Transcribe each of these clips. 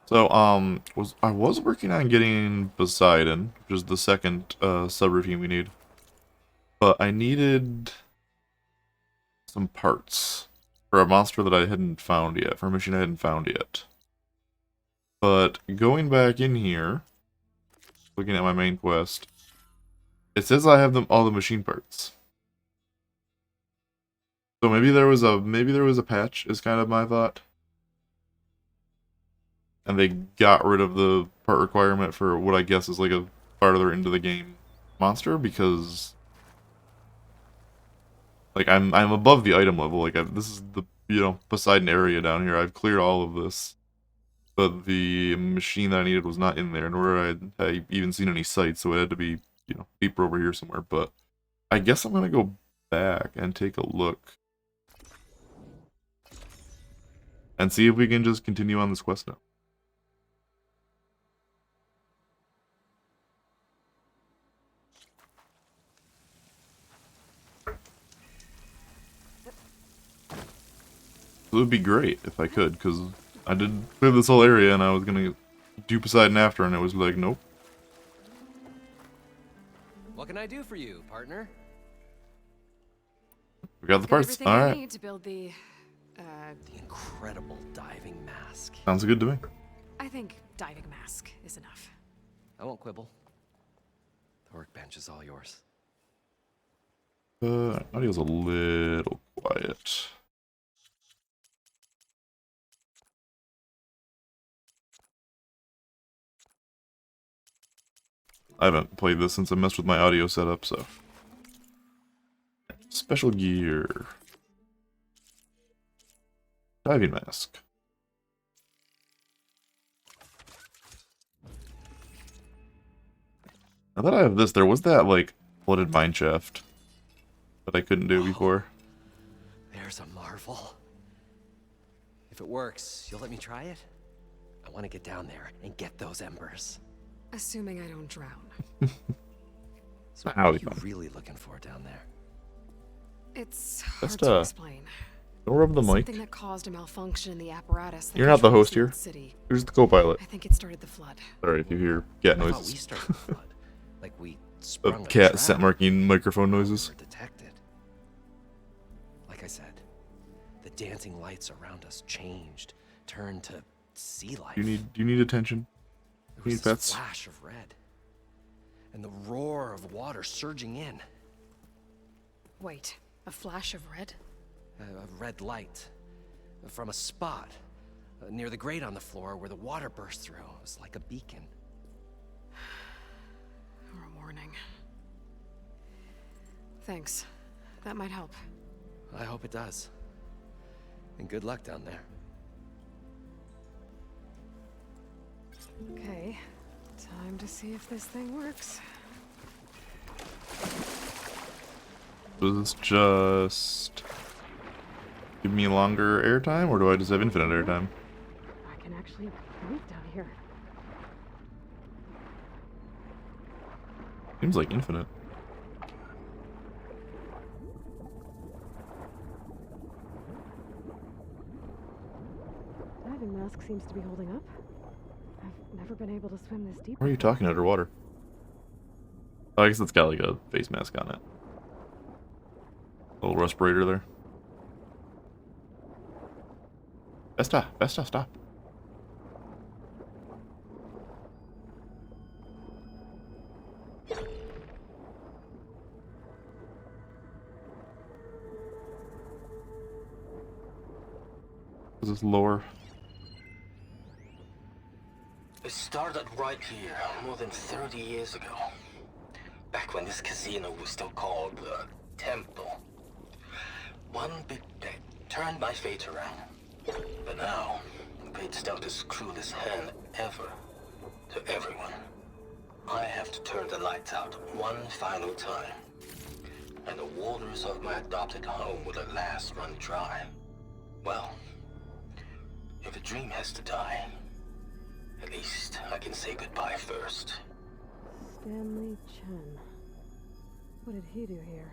So, I was working on getting Poseidon, which is the second subroutine we need, but I needed some parts for a monster that I hadn't found yet, for a machine I hadn't found yet. But going back in here, looking at my main quest, it says I have them all the machine parts. So maybe there was a patch, is kind of my thought. And they got rid of the part requirement for what I guess is like a farther into the game monster, because like I'm above the item level. Like this is the Poseidon area down here. I've cleared all of this, but the machine that I needed was not in there, nor had I even seen any sites, so it had to be deeper over here somewhere. But I guess I'm gonna go back and take a look and see if we can just continue on this quest now. It would be great if I could, because I did clear this whole area and I was gonna do Poseidon after, and it was like, nope. What can I do for you, partner? We got the Got parts. everything All I right. need to build the incredible diving mask. Sounds good to me. I think diving mask is enough. I won't quibble. The workbench is all yours. Audio's a little quiet. I haven't played this since I messed with my audio setup, so. Special gear. Diving mask. Now that I have this, there was that, like, flooded mine shaft that I couldn't do before. There's a marvel. If it works, you'll let me try it? I want to get down there and get those embers. Assuming I don't drown. So what Howdy, are you fun. really looking for down there? It's hard Just, to explain. Don't rub the mic. Something that caused a malfunction in the apparatus that You're not the controls host here. the city. Who's the co-pilot? I think it started the flood. Sorry if you hear cat I thought we noises. started the flood. Like we sprung a Cat trap. scent marking microphone noises. Or detected. Like I said, the dancing lights around us changed, turned to sea life. Do you need attention? There You was need this pets? flash of red, and the roar of water surging in. Wait, a flash of red? A red light from a spot near the grate on the floor where the water burst through. It was like a beacon. Or a warning. Thanks. That might help. I hope it does. And good luck down there. Okay. Time to see if this thing works. Does this just give me longer airtime, or do I just have infinite airtime? I can actually breathe down here. Seems like infinite. Diving mask seems to be holding up. I've never been able to swim this deep. Why are you talking underwater? Oh, I guess it's got like a face mask on it. Little respirator there. Besta, stop. This is lower. It started right here, more than 30 years ago. Back when this casino was still called the Temple. One big day turned my fate around. But now, fate's dealt this cruelest hand ever to everyone. I have to turn the lights out one final time. And the waters of my adopted home will at last run dry. Well, if a dream has to die, at least I can say goodbye first. Stanley Chen. What did he do here?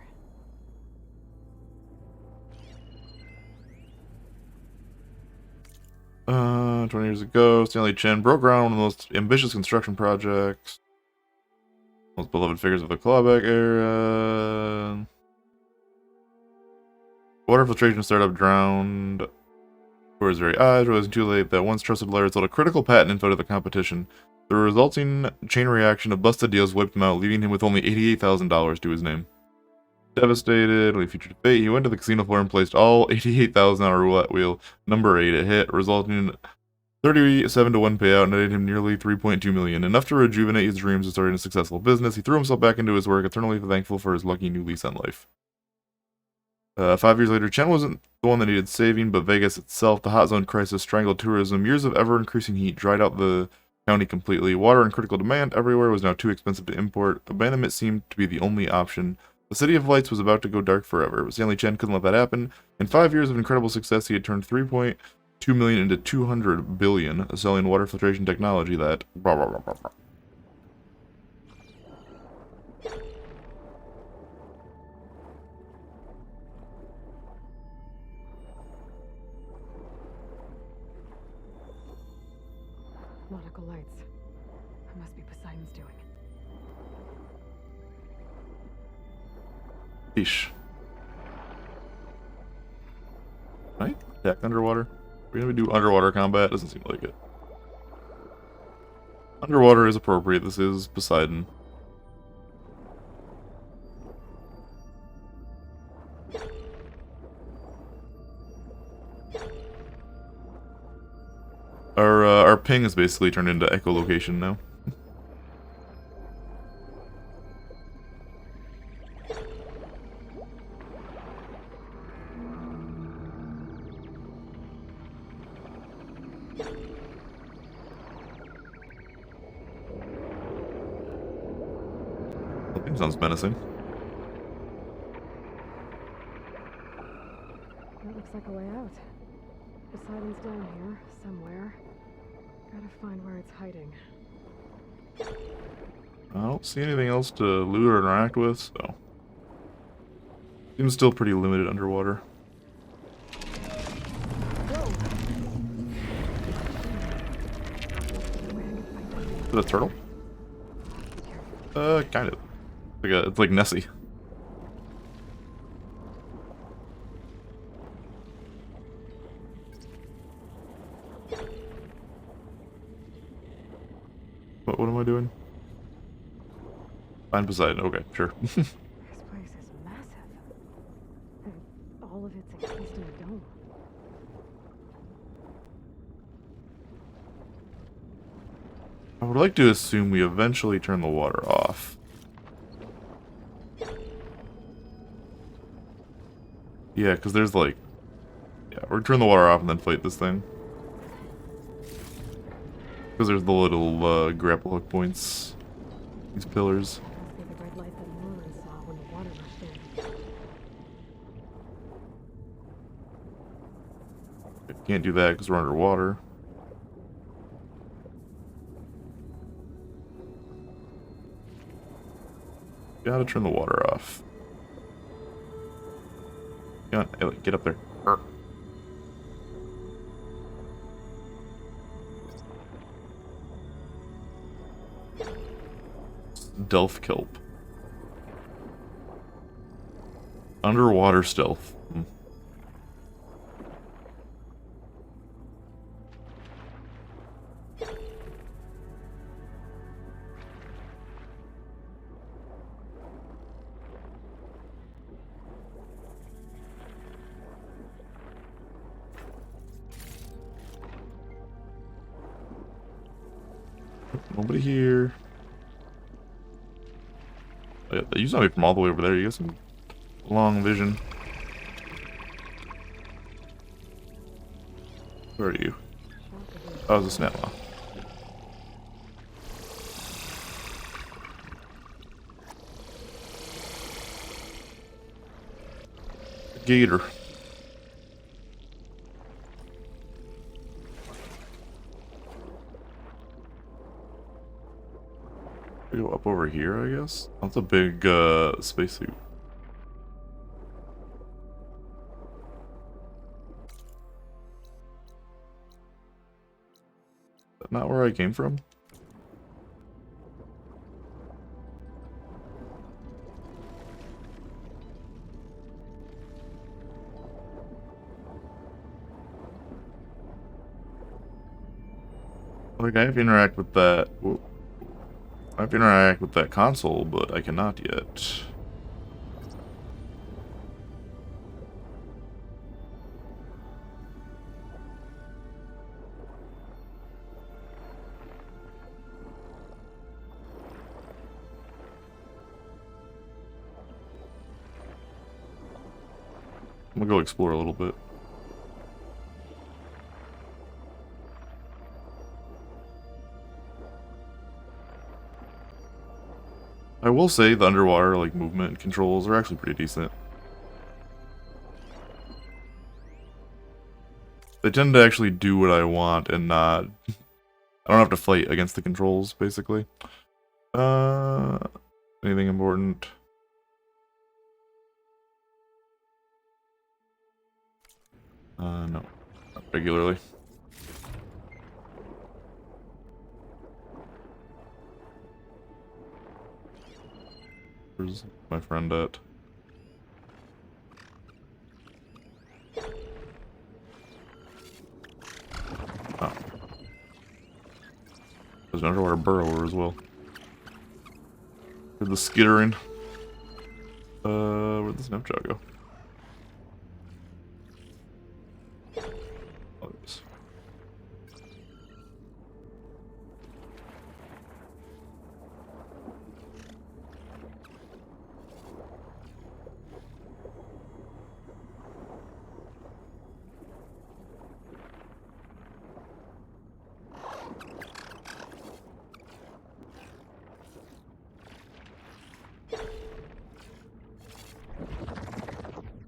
20 years ago, Stanley Chen broke ground on one of the most ambitious construction projects. Most beloved figures of the clawback era. Water filtration startup drowned before his very eyes, realizing too late that once trusted layer sold a critical patent info to the competition. The resulting chain reaction of busted deals wiped him out, leaving him with only $88,000 to his name. Devastated, when he featured fate, he went to the casino floor and placed all 88,000 on a roulette wheel. Number 8, it hit, resulting in 37-1 payout, netted him nearly $3.2 million. Enough to rejuvenate his dreams of starting a successful business. He threw himself back into his work, eternally thankful for his lucky new lease on life. 5 years later, Chen wasn't the one that needed saving, but Vegas itself. The hot zone crisis strangled tourism. Years of ever-increasing heat dried out the county completely. Water in critical demand everywhere was now too expensive to import. Abandonment seemed to be the only option. The City of Lights was about to go dark forever, but Stanley Chen couldn't let that happen. In 5 years of incredible success, he had turned $3.2 million into $200 billion, selling water filtration technology that... Blah, blah, blah, blah, blah. Nautical lights. It must be Poseidon's doing. Yeesh. Right? Attack underwater? We're gonna do underwater combat? Doesn't seem like it. Underwater is appropriate. This is Poseidon. Our ping is basically turned into echolocation now. That sounds menacing. That looks like a way out. Poseidon's down here, somewhere. Gotta find where it's hiding. I don't see anything else to loot or interact with, so... Seems still pretty limited underwater. Is it a turtle? Kind of. It's like Nessie. What am I doing? Find Poseidon. Okay, sure. This place is massive. And all of it's encased in a dome. I would like to assume we eventually turn the water off. Yeah, because there's like... Yeah, we're turn the water off and then fight this thing. Because there's the little grapple hook points. These pillars. Must be the red light that Moran saw when the water rushed in. Can't do that because we're underwater. Gotta turn the water off. Come on, Elliot, get up there. Stealth kelp. Underwater stealth. Nobody here. Oh, yeah, you saw me from all the way over there. You got some long vision. Where are you? Oh, it's a snap law. Gator. We go up over here, I guess. That's a big spacesuit. that not where I came from? Like, I have to interact with that. Whoa. I have to interact with that console, but I cannot yet. I'm gonna go explore a little bit. I will say the underwater like movement controls are actually pretty decent. They tend to actually do what I want and not... I don't have to fight against the controls, basically. Anything important? No. Not regularly. Where's my friend at? Oh. There's an underwater burrower as well. Here's the skittering. Where'd the snapshot go? Oh, it is.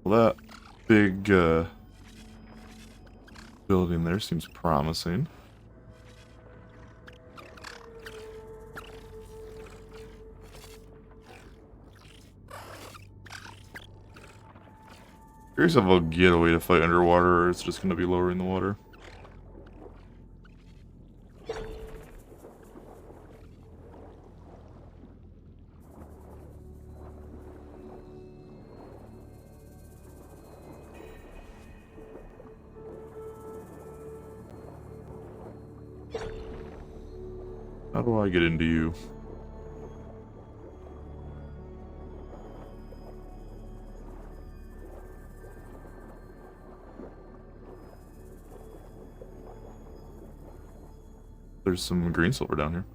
Well, that big building there seems promising. Curious if I'll get a way to fight underwater, or it's just going to be lowering the water. How do I get into you? There's some green silver down here.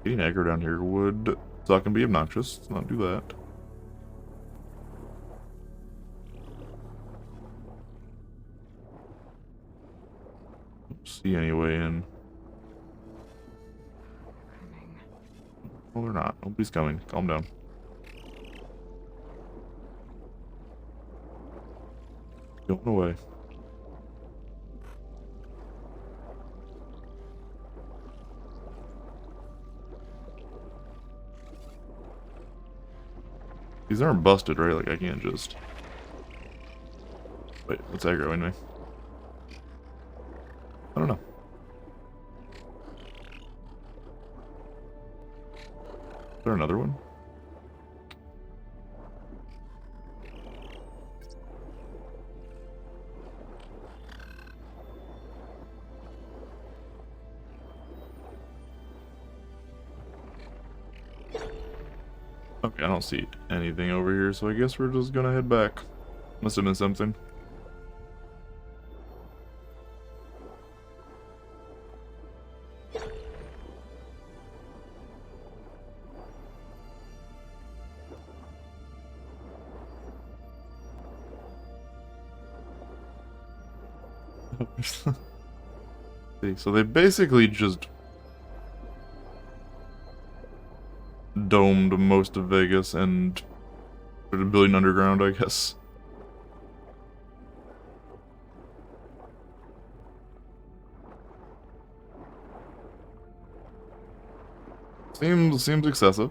Getting aggro down here would suck and be obnoxious. Let's not do that. Don't see any way in. Well, they're not. Nobody's coming. Calm down. Going away. These aren't busted, right? Like, I can't just... Wait, what's aggroing me? I don't know. Is there another one? Okay, I don't see anything over here, so I guess we're just gonna head back. Must have been something. See, so they basically just domed most of Vegas and started building underground, I guess. Seems excessive.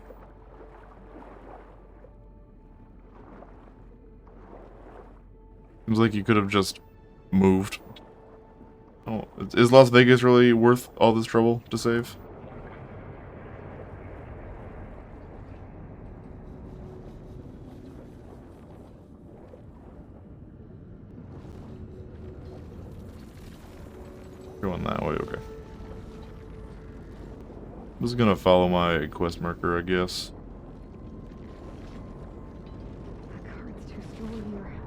Seems like you could have just moved. Oh, is Las Vegas really worth all this trouble to save? Going that way, okay. I'm just gonna follow my quest marker, I guess. The current's too strong here.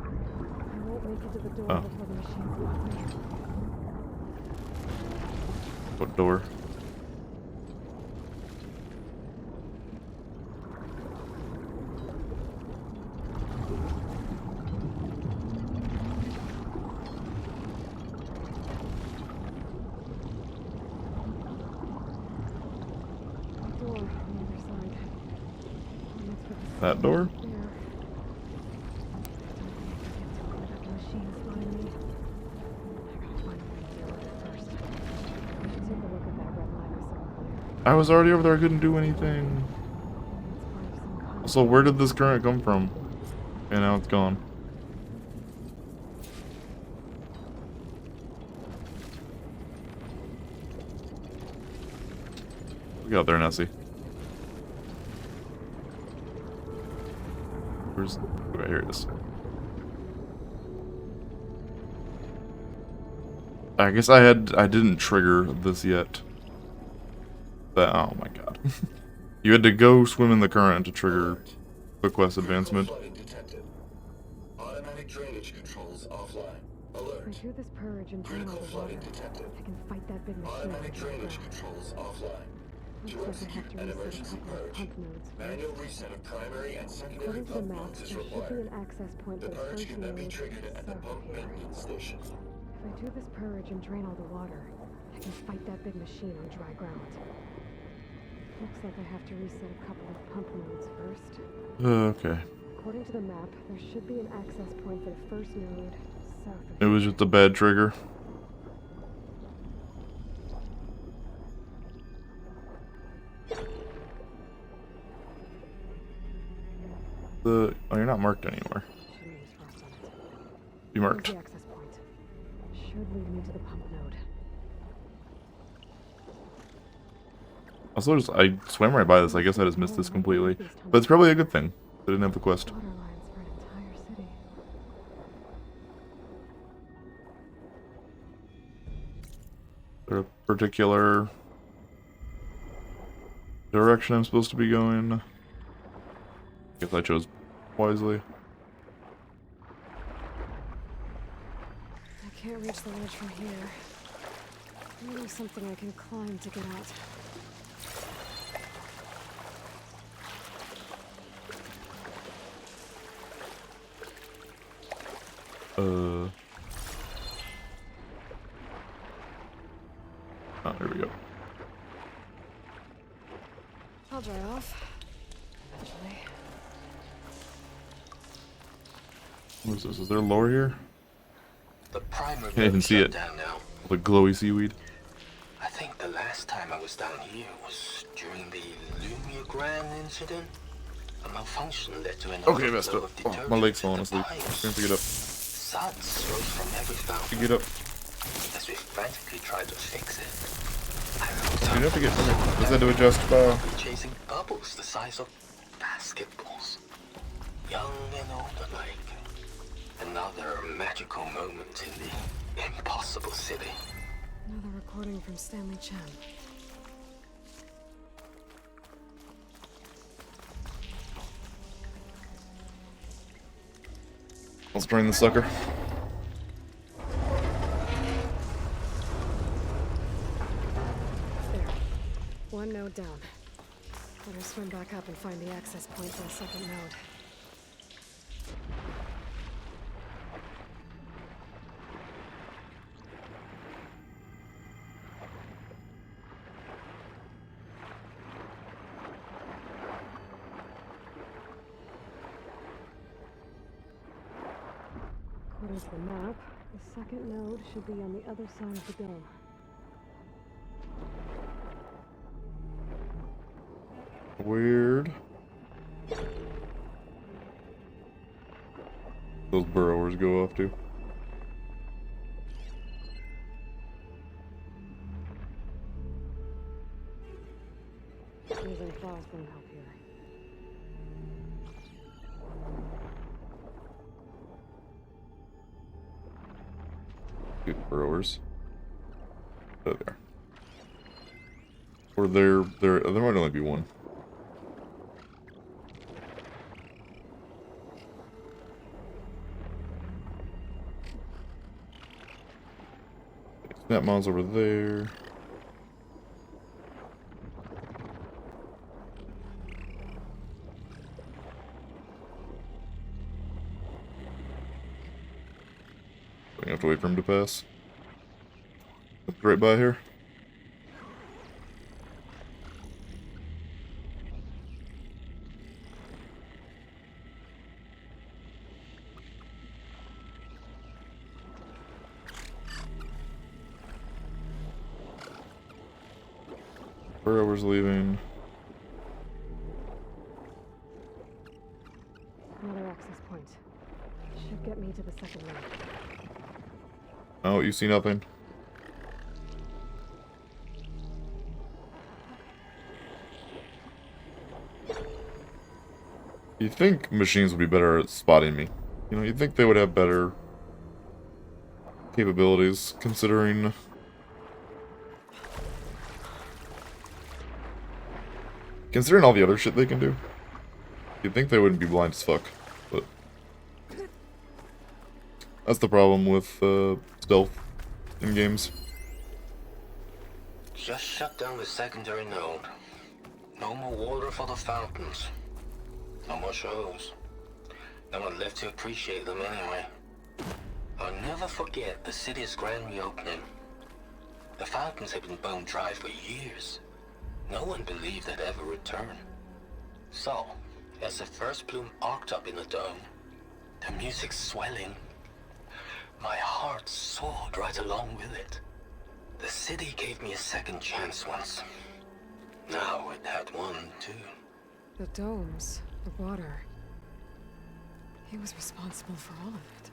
I won't make it to the door Oh. before the machine's locked me. What door? Door on the other side. And it's for the That door? there. The machine's spotting me. I gotta find a way to deal with it first. I should take a look at that red line I saw earlier. I was already over there, I couldn't do anything. It's part of some kind So where did this current come from? And now it's gone. Look out there, Nessie. Where's... Okay, here it is. I guess I didn't trigger this yet. But, oh my god. You had to go swim in the current to trigger the quest advancement. Automatic drainage controls offline. If I Alert. do this purge and drain all Critical the water, flooding detected. I can fight that big machine. Automatic on the drainage ground. controls offline. To Looks like I have execute to an reset a emergency couple of purge, pump nodes manual first. reset of primary and secondary According to the pump map, nodes is there should be required. an access point The for the purge first can then be node triggered at the south of pump here. maintenance station. If I do this purge and drain all the water, I can fight that big machine on dry ground. Looks like I have to reset a couple of pump nodes first. Okay. According to the map, there should be an access point for the first node south of It was just a bad trigger. Oh, you're not marked anymore. Should use frost on it. You Here's marked. the access point. Should lead me to the pump node. Also, I swam right by this. I guess I just missed this completely. But it's probably a good thing. I didn't have the quest. Water lines for an entire city. Is there a particular direction I'm supposed to be going? Guess I chose wisely. I can't reach the ledge from here. Maybe something I can climb to get out. Oh, there we go. I'll dry off. Eventually. What is this? Is there lore here? The primer Can't even see shut it. down now. The glowy seaweed. I think the last time I was down here was during the Lumia Grand incident. A malfunction led to an Okay, messed overflow up. of Oh, my detergent leg's in falling the asleep. pipes. Can't pick it up. Suds rose from every fountain Pick it up. as we frantically tried to fix it. You have to get. Okay. Just had to adjust. Chasing bubbles the size of basketballs. Young and old alike. Another magical moment in the impossible city. Another recording from Stanley Chen. Let's drain the sucker. There. One node down. Better swim back up and find the access point for the second node. According to the map, the second node should be on the other side of the dome. Weird. Those burrowers go off to. Using frost won't help here. Good burrowers. Oh, there. Or there might only be one. Snap mounds over there. I have to wait for him to pass. Right by here. Burrower's leaving. Another access point. Should get me to the second node. Oh, you see nothing? You'd think machines would be better at spotting me. You know, you'd think they would have better capabilities, considering all the other shit they can do. You'd think they wouldn't be blind as fuck, but that's the problem with stealth in games. Just shut down the secondary node. No more water for the fountains. No more shows. No one left to appreciate them anyway. I'll never forget the city's grand reopening. The fountains had been bone dry for years. No one believed they'd ever return. So, as the first bloom arced up in the dome, the music swelling, my heart soared right along with it. The city gave me a second chance once. Now it had one, too. The domes, the water. He was responsible for all of it.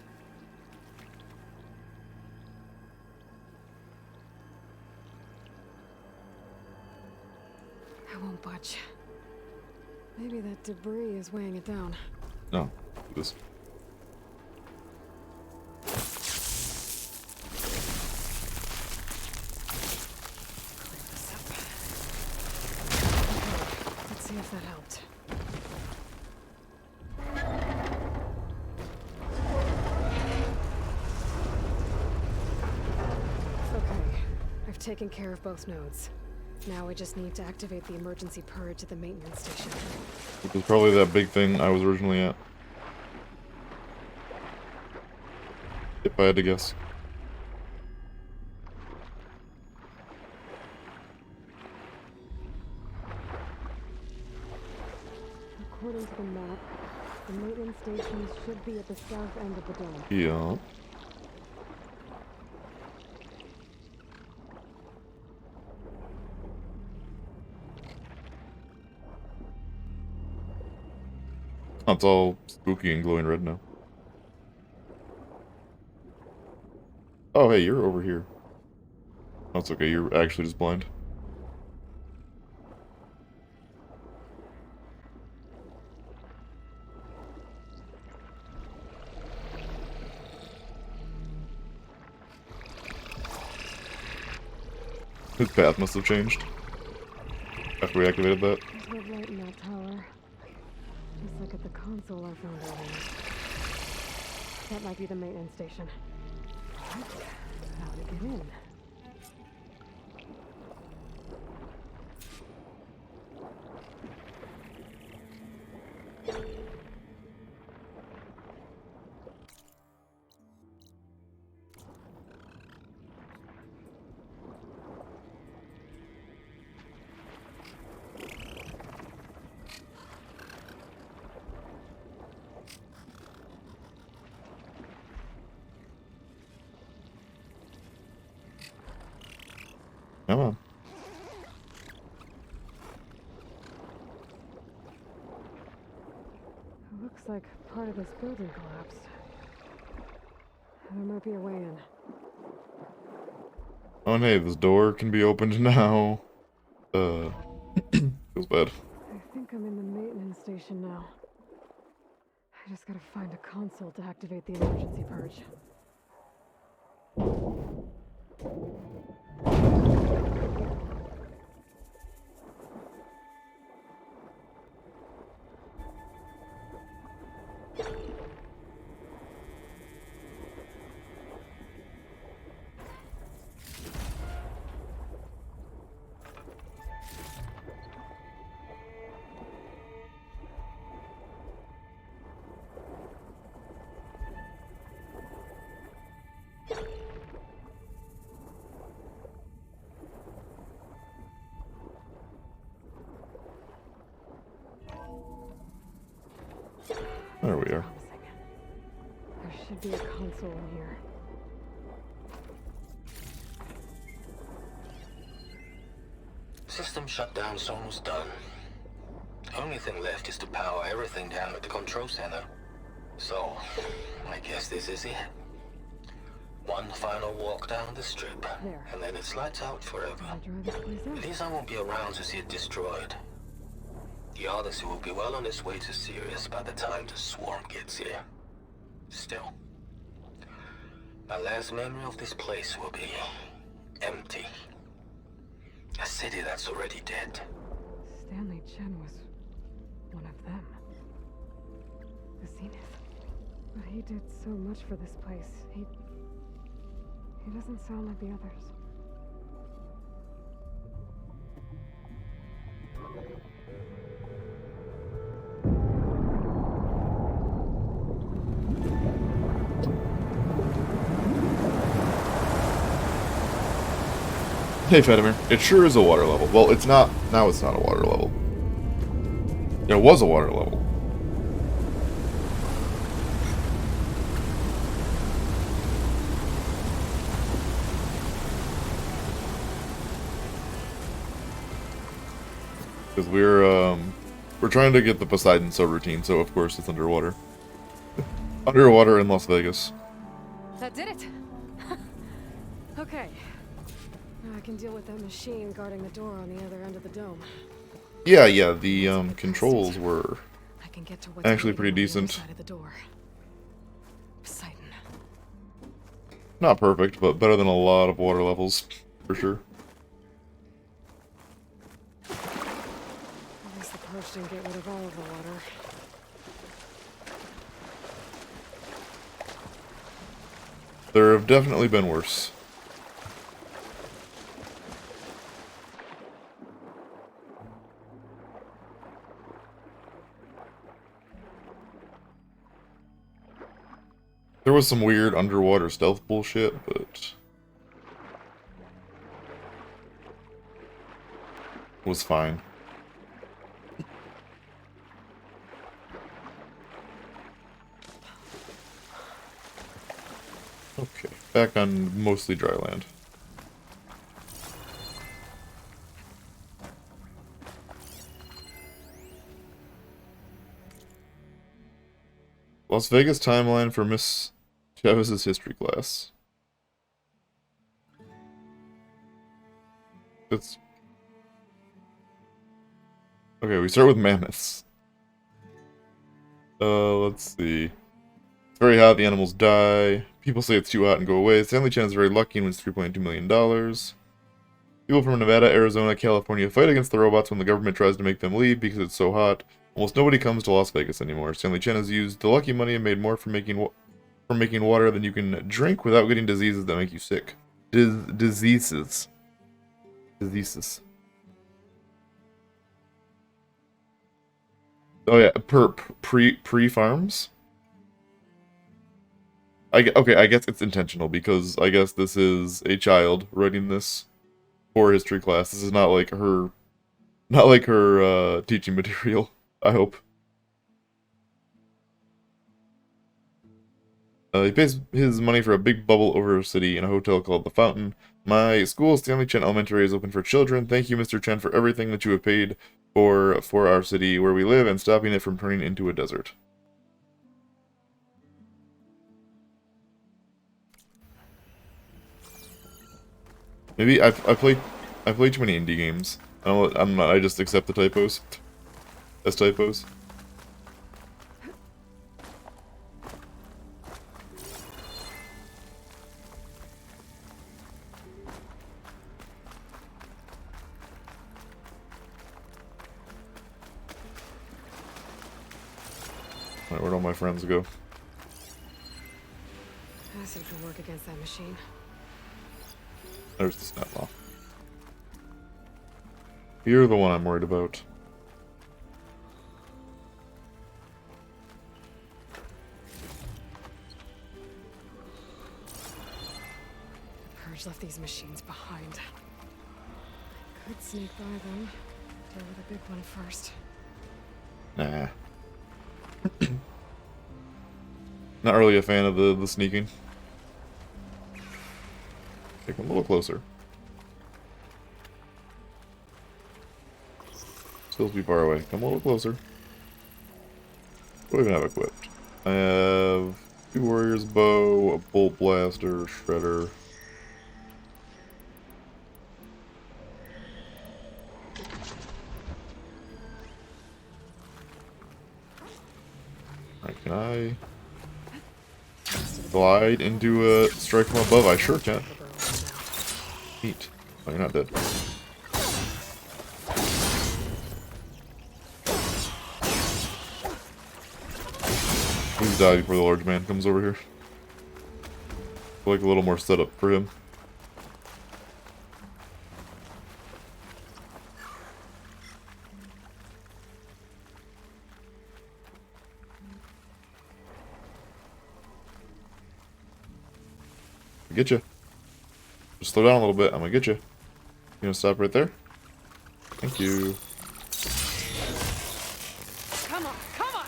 I won't budge. Maybe that debris is weighing it down. No, this. Clear this up. Okay, let's see if that helped. Okay, I've taken care of both nodes. Now I just need to activate the emergency purge at the maintenance station. Which was probably that big thing I was originally at. If I had to guess. According to the map, the maintenance stations should be at the south end of the dome. Yeah. Oh, it's all spooky and glowing red now. Oh, hey, you're over here. That's okay, you're actually just blind. His path must have changed after we activated that. There's no light in that tower. Just look at the console I found earlier. That might be the maintenance station. What? How to get in? Come on. It looks like part of this building collapsed. There might be a way in. Oh, and hey, this door can be opened now. Feels bad. I think I'm in the maintenance station now. I just gotta find a console to activate the emergency purge. There we are. Promising. There should be a console in here. System shutdown's almost done. Only thing left is to power everything down at the control center. So, I guess this is it. One final walk down the strip, There. and then it's lights out forever. I'll dry this place At out. least I won't be around to see it destroyed. The Odyssey will be well on its way to Sirius by the time the swarm gets here. Still, my last memory of this place will be empty. A city that's already dead. Stanley Chen was one of them. The Zenith. But he did so much for this place. He doesn't sound like the others. Hey, Fatimir. It sure is a water level. Well, it's not. Now it's not a water level. It was a water level. Because we're trying to get the Poseidon subroutine, so of course it's underwater. Underwater in Las Vegas. That did it! Okay. Now I can deal with that machine guarding the door on the other end of the dome. Yeah, the controls were I can get to what's actually waiting pretty on the other decent. side of the door. Poseidon. Not perfect, but better than a lot of water levels, for sure. At least the purge didn't get rid of all of the water. There have definitely been worse. There was some weird underwater stealth bullshit, but it was fine. Okay, back on mostly dry land. Las Vegas timeline for Miss Chavez's history class. It's okay. We start with mammoths. Let's see. It's very hot. The animals die. People say it's too hot and go away. Stanley Chen is very lucky and wins $3.2 million. People from Nevada, Arizona, California fight against the robots when the government tries to make them leave because it's so hot. Almost nobody comes to Las Vegas anymore. Stanley Chen has used the lucky money and made more from making water than you can drink without getting diseases that make you sick. Diseases. Oh yeah, pre farms. Okay, I guess it's intentional because I guess this is a child writing this for history class. This is not like her teaching material. I hope. He pays his money for a big bubble over a city in a hotel called The Fountain. My school, Stanley Chen Elementary, is open for children. Thank you, Mr. Chen, for everything that you have paid for our city where we live and stopping it from turning into a desert. Maybe I played too many indie games. I just accept the typos as typos. Alright, where'd all my friends go? Acid can work against that machine. There's the snap law. You're the one I'm worried about. Purge left these machines behind. Could sneak by them. Deal with the big one first. Nah. Not really a fan of the sneaking. Okay, come a little closer. Still too far away. Come a little closer. What do I even have equipped? I have 2 warriors bow, a bolt blaster, shredder. Alright, can I glide into a strike from above? I sure can. Neat. Oh, you're not dead. Please die before the large man comes over here. I feel like a little more setup for him. I'll get you. Just slow down a little bit. I'm gonna get you. You gonna stop right there? Thank you. Come on, come on!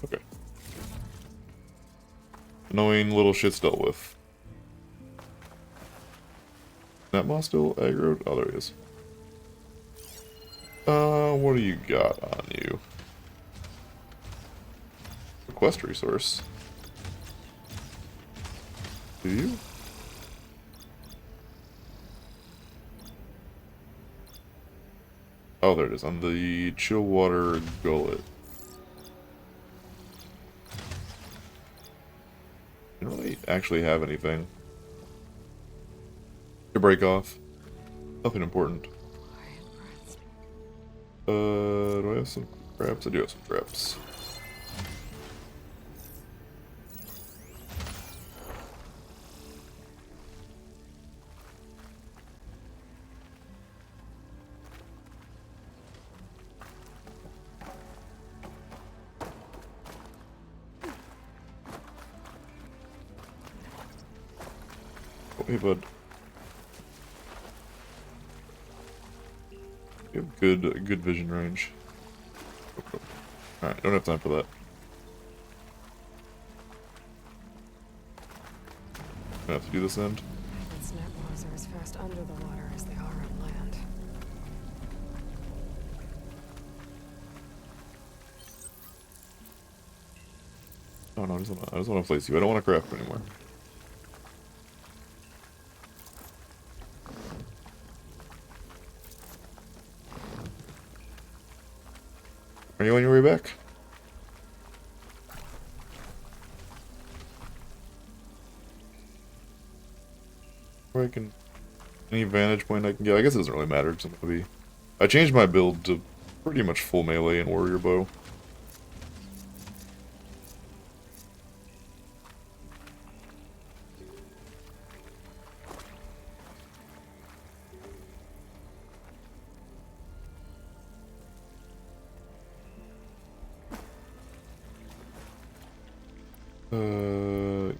Okay. Annoying little shit's dealt with. That moss still aggroed? Oh, there he is. What do you got on you? Quest resource. Do you? Oh, there it is. On the chill water gullet. I don't really actually have anything to break off. Nothing important. Do I have some scraps? I do have some scraps. Oh, hey, bud. You have good vision range. Alright, don't have time for that. Gonna have to do this end. And snap laws are as fast under the water as they are on land. Oh no, I just wanna place you. I don't wanna craft anymore. Are you on your way back? Where I can... Any vantage point I can get? I guess it doesn't really matter, because I'm gonna be... I changed my build to pretty much full melee and warrior bow.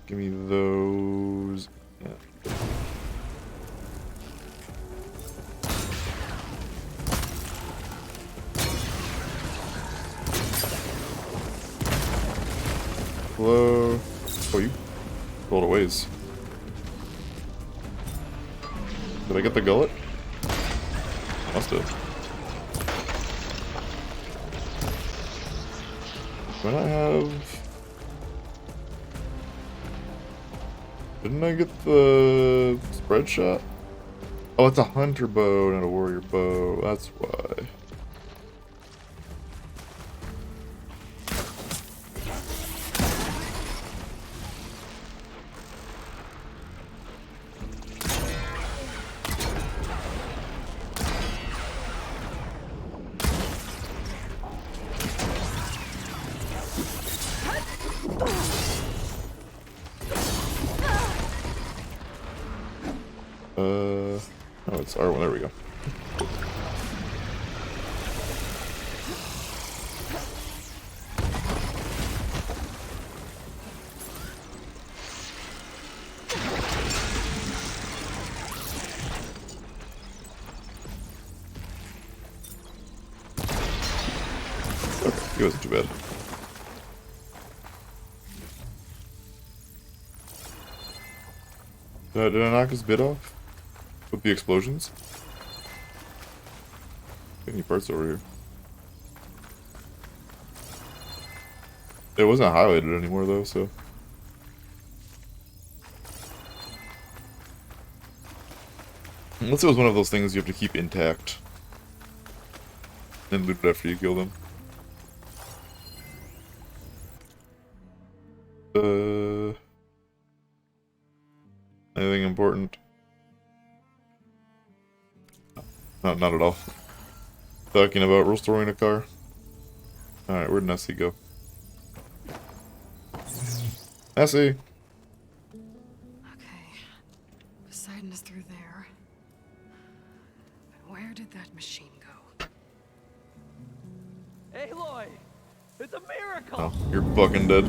Give me those. Yeah. Hello? Oh, you rolled a ways. Did I get the gullet? Must have. When I have... Didn't I get the spread shot? Oh, it's a hunter bow, not a warrior bow. That's why. Oh, it's R1. There we go. Okay, he wasn't too bad. Did I knock his bit off? With the explosions? Any parts over here? It wasn't highlighted anymore though, so. Unless it was one of those things you have to keep intact. And loot it after you kill them. Anything important? No, not at all. Talking about restoring a car. Alright, where'd Nessie go? Nessie! Okay. Poseidon is through there. But where did that machine go? Aloy! It's a miracle! Oh, you're fucking dead.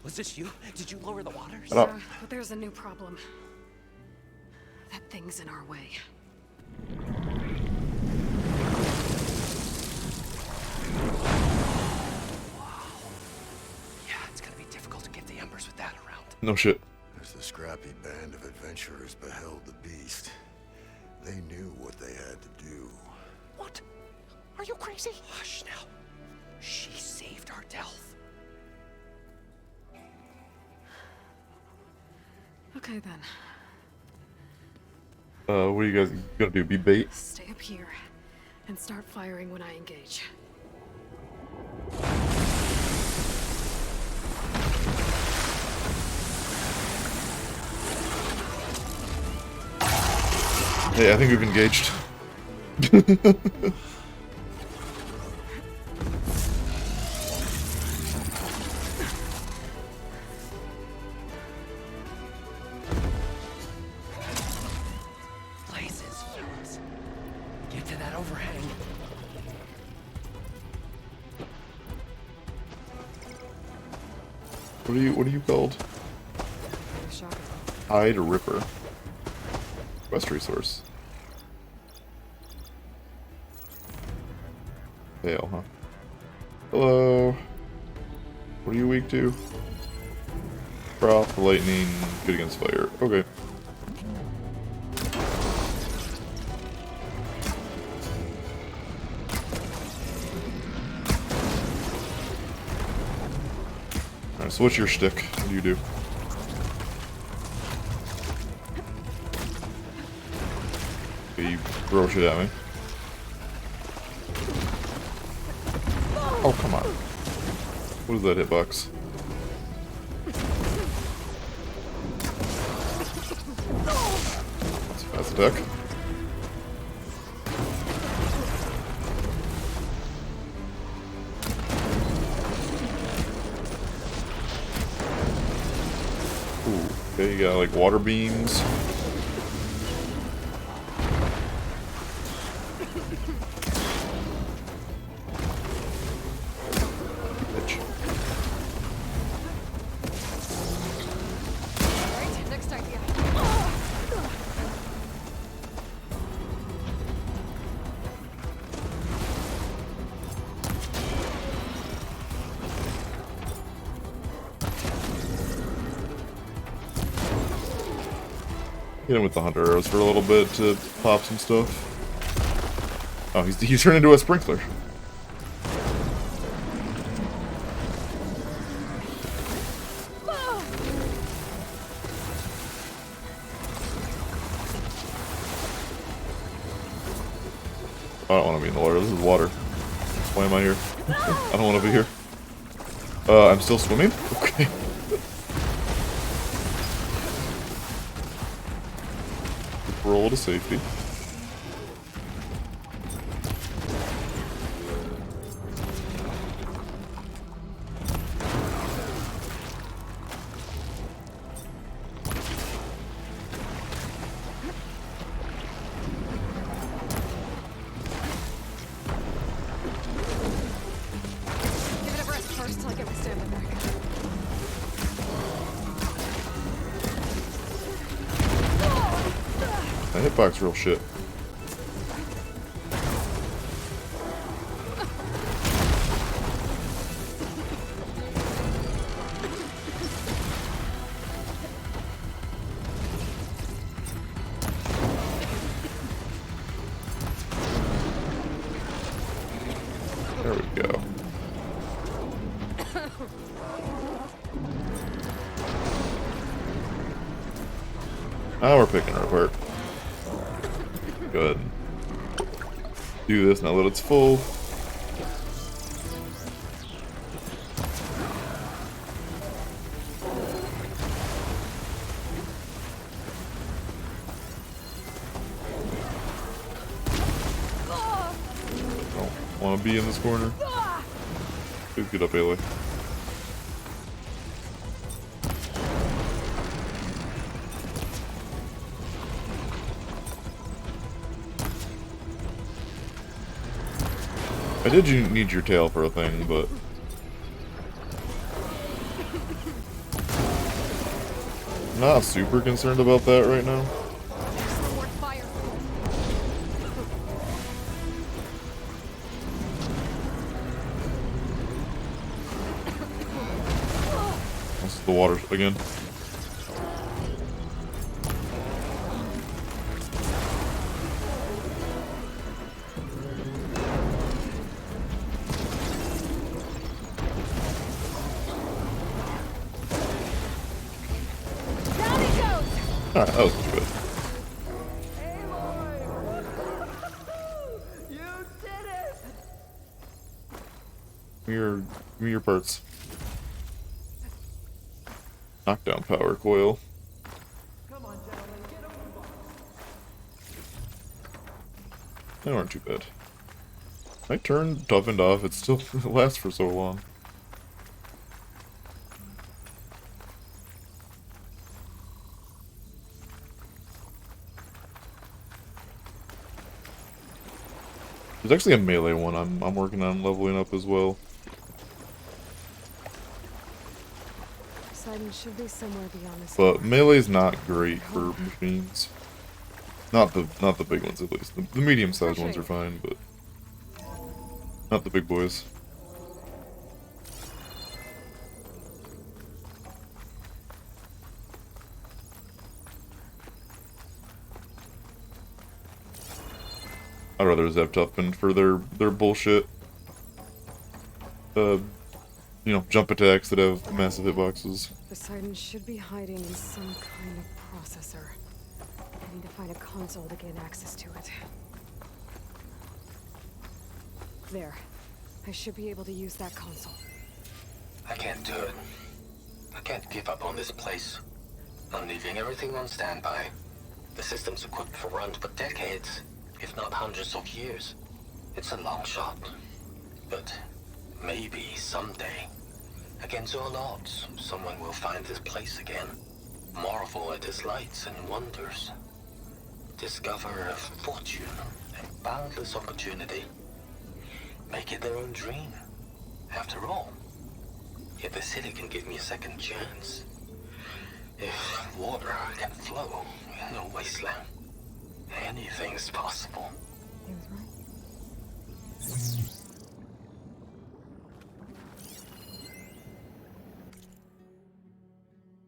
Was this you? Did you lower the waters? Shut up. Yeah, but there's a new problem. That thing's in our way. Yeah, it's gonna be difficult to get the embers with that around. No shit. As the scrappy band of adventurers beheld the beast, they knew what they had to do. What? Are you crazy? Hush now. She saved our Delph. Okay then. What are you guys gonna do? Be bait? Stay up here and start firing when I engage. Hey, I think we've engaged. Blazes, fellas. Get to that overhang. What are you called? Shocker. Hide Ripper. Quest resource. Fail, huh? Hello. What are you weak to? Frost, lightning, good against fire. Okay. Alright, so what's your shtick? What do you do? Okay, you throw shit at me. Oh, come on. What is that hitbox? That's a fast attack. Ooh, okay, you got like water beams. Bitch. Alright, next idea. Hit him with the hunter arrows for a little bit to pop some stuff. Oh, he's turned into a sprinkler. I don't want to be in the water. This is water. Why am I here? I don't want to be here. I'm still swimming? Okay. Roll to safety. Give it a rest first till I get my stamina back. That hitbox real shit. There we go. Now we're picking her apart. Good. Do this now that it's full. Don't want to be in this corner. Please get up, Ailey. I did need your tail for a thing, but not super concerned about that right now. Forward fire. This is the water again. Down it goes. Alright, that was good. You did it! Give me your parts. Knockdown power coil. Come on, gentlemen, get over the box. They weren't too bad. My turn toughened off, it still lasts for so long. There's actually a melee one I'm working on leveling up as well. Poseidon should be somewhere beyond this. But melee's not great for machines. Not the big ones at least. The medium-sized ones are fine, but not the big boys. I'd rather Zep Tuffman for their bullshit. You know, jump attacks that have massive hitboxes. Poseidon should be hiding in some kind of processor. I need to find a console to gain access to it. There. I should be able to use that console. I can't do it. I can't give up on this place. I'm leaving everything on standby. The system's equipped for runs for decades, if not hundreds of years. It's a long shot. But maybe someday, against all odds, someone will find this place again. Marvel at its lights and wonders. Discover a fortune and boundless opportunity. Make it their own dream. After all, if the city can give me a second chance, if water can flow in a wasteland, anything's possible. He was right.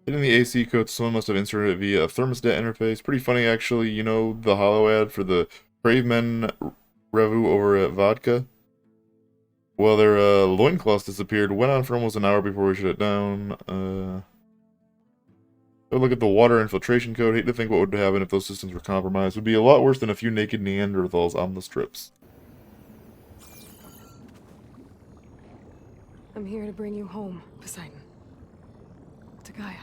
Hitting the AC code, someone must have inserted it via a thermostat interface. Pretty funny, actually. You know the hollow ad for the Brave Men Revu over at Vodka? Well, their loincloths disappeared. Went on for almost an hour before we shut it down. Look at the water infiltration code. Hate to think what would happen if those systems were compromised. Would be a lot worse than a few naked Neanderthals on the strips. I'm here to bring you home, Poseidon. To Gaia.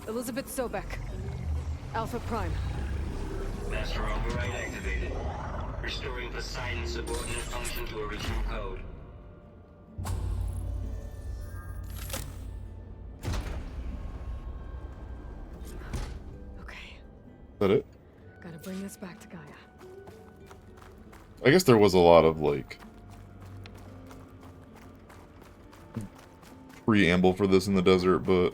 Elizabeth Sobek. Alpha Prime. Master override activated. Restoring Poseidon's subordinate function to original code. Okay. Is that it? Gotta bring this back to Gaia. I guess there was a lot of, like, preamble for this in the desert, but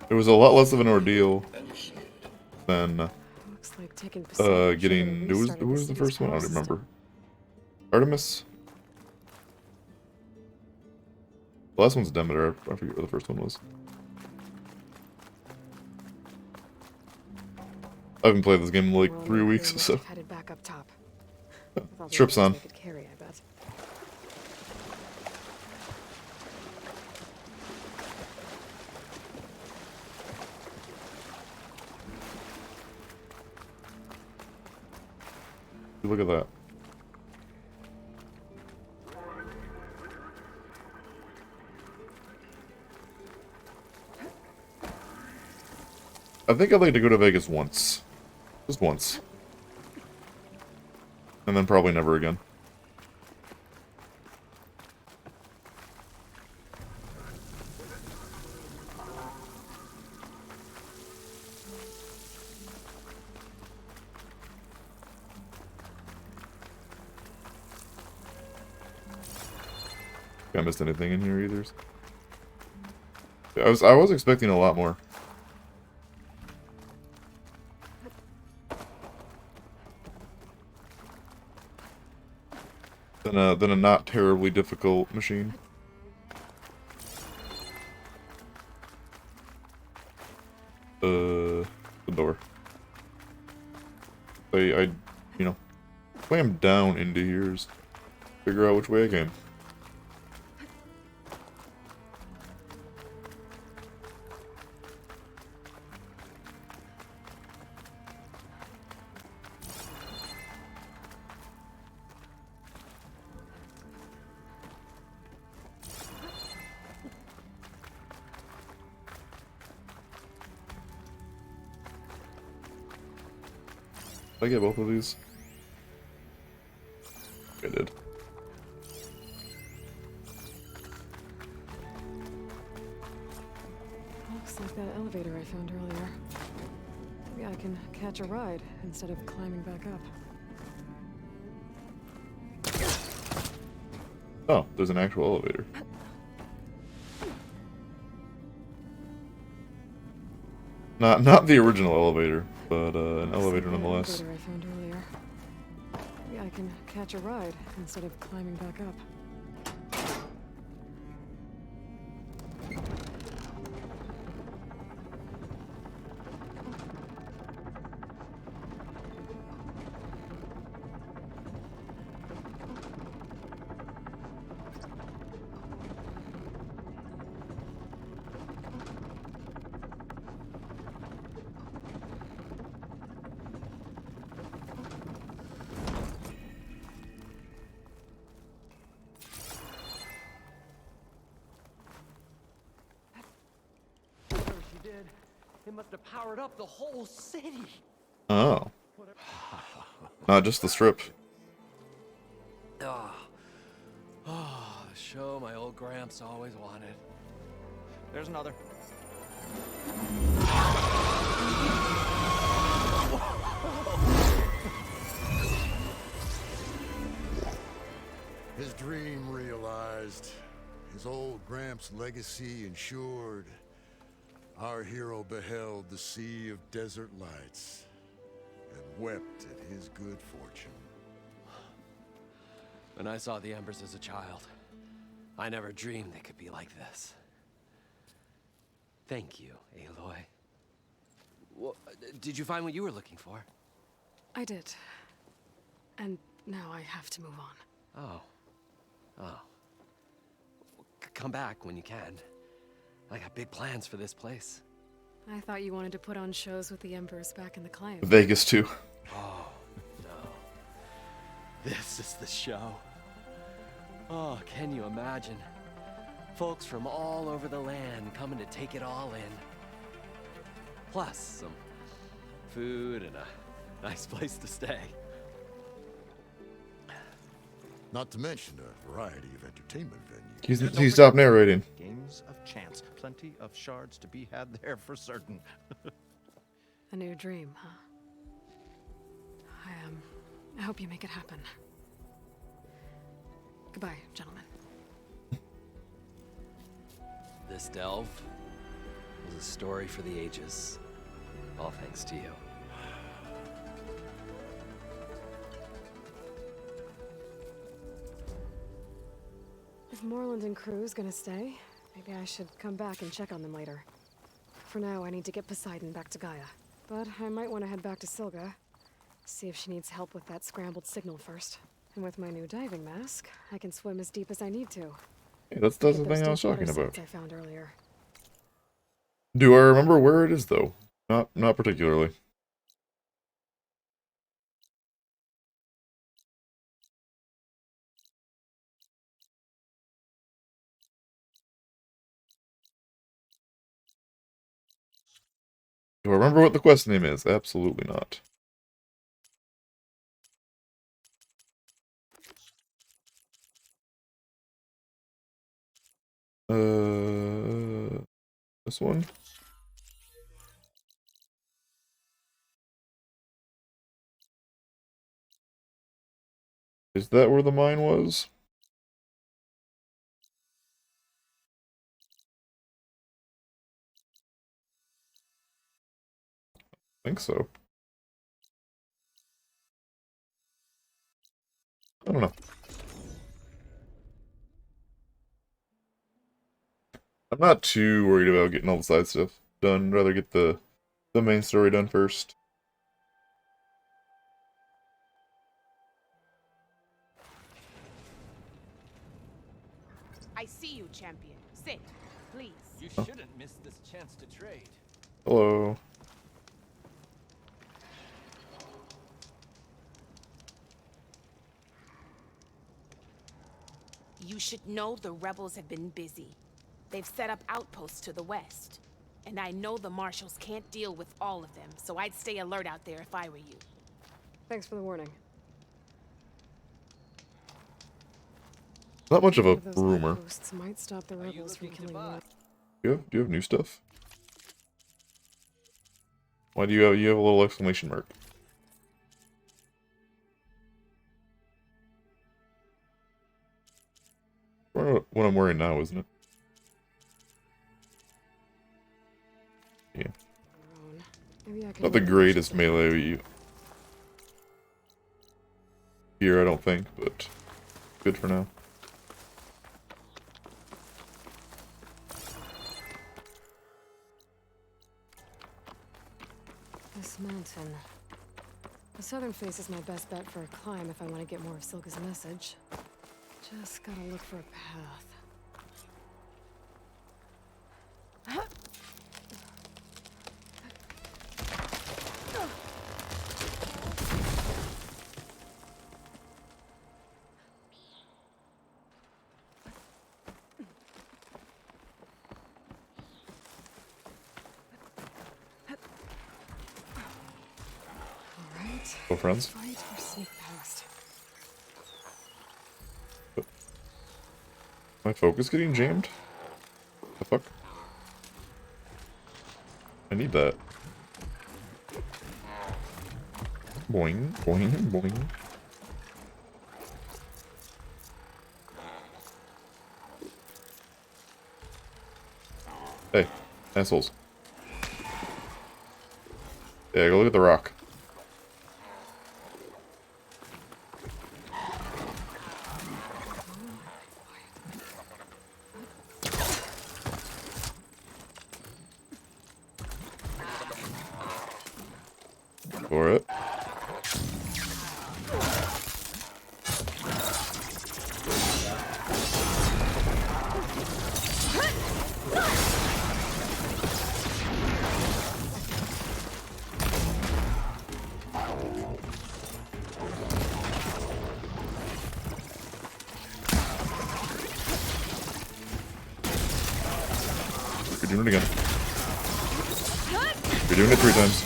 it was a lot less of an ordeal than Looks like taking Poseidon getting... Who was the first one? I don't remember. Artemis? The last one's Demeter. I forget what the first one was. I haven't played this game in like 3 weeks, so... Headed back up top. Strips on. They could carry, I bet. Look at that. I think I'd like to go to Vegas once. Just once. And then probably never again. I missed anything in here either. I was expecting a lot more. Than a not terribly difficult machine. The door. I you know, slam down into here, figure out which way I came. Did I get both of these? I did. Looks like that elevator I found earlier. Maybe I can catch a ride instead of climbing back up. Oh, there's an actual elevator. Not the original elevator, but an elevator nonetheless. Elevator I found earlier. Maybe I can catch a ride instead of climbing back up. It must have powered up the whole city. Oh. Not just the strip. Oh, the show my old Gramps always wanted. There's another. His dream realized, his old Gramps' legacy ensured. Our hero beheld the sea of desert lights and wept at his good fortune. When I saw the embers as a child, I never dreamed they could be like this. Thank you, Aloy. Well, did you find what you were looking for? I did. And now I have to move on. Oh. Oh. Come back when you can. I got big plans for this place. I thought you wanted to put on shows with the Embers back in the Claim. Vegas too. Oh, no. This is the show. Oh, can you imagine? Folks from all over the land coming to take it all in. Plus, some food and a nice place to stay. Not to mention a variety of entertainment venues. He stopped narrating. Games of chance. Plenty of shards to be had there for certain. A new dream, huh? I hope you make it happen. Goodbye, gentlemen. This delve was a story for the ages. All thanks to you. If Moreland and crew's gonna stay, maybe I should come back and check on them later. For now, I need to get Poseidon back to Gaia. But I might want to head back to Silga, see if she needs help with that scrambled signal first. And with my new diving mask, I can swim as deep as I need to. Yeah, that's the Get those thing I was deep water talking about. sites I found earlier. Do I remember where it is though? Not particularly. Do I remember what the quest name is? Absolutely not. This one? Is that where the mine was? I think so. I don't know. I'm not too worried about getting all the side stuff done. I'd rather get the main story done first. I see you, champion. Sit, please. You shouldn't miss this chance to trade. Hello. You should know the rebels have been busy. They've set up outposts to the west. And I know the marshals can't deal with all of them, so I'd stay alert out there if I were you. Thanks for the warning. Not much of a Those rumor. outposts might stop the rebels from killing more. Do you have new stuff? Why do you have a little exclamation mark? What I'm wearing now, isn't it? Yeah. Maybe I can Not the greatest melee here, I don't think, but good for now. This mountain. The southern face is my best bet for a climb if I want to get more of Silga's message. Just gotta look for a path. Alright. Go, friends. Fight or sneak past. My focus getting jammed? The fuck? I need that. Boing, boing, boing. Hey, assholes. Yeah, go look at the rock. for it. You're doing it again. You're doing it 3 times.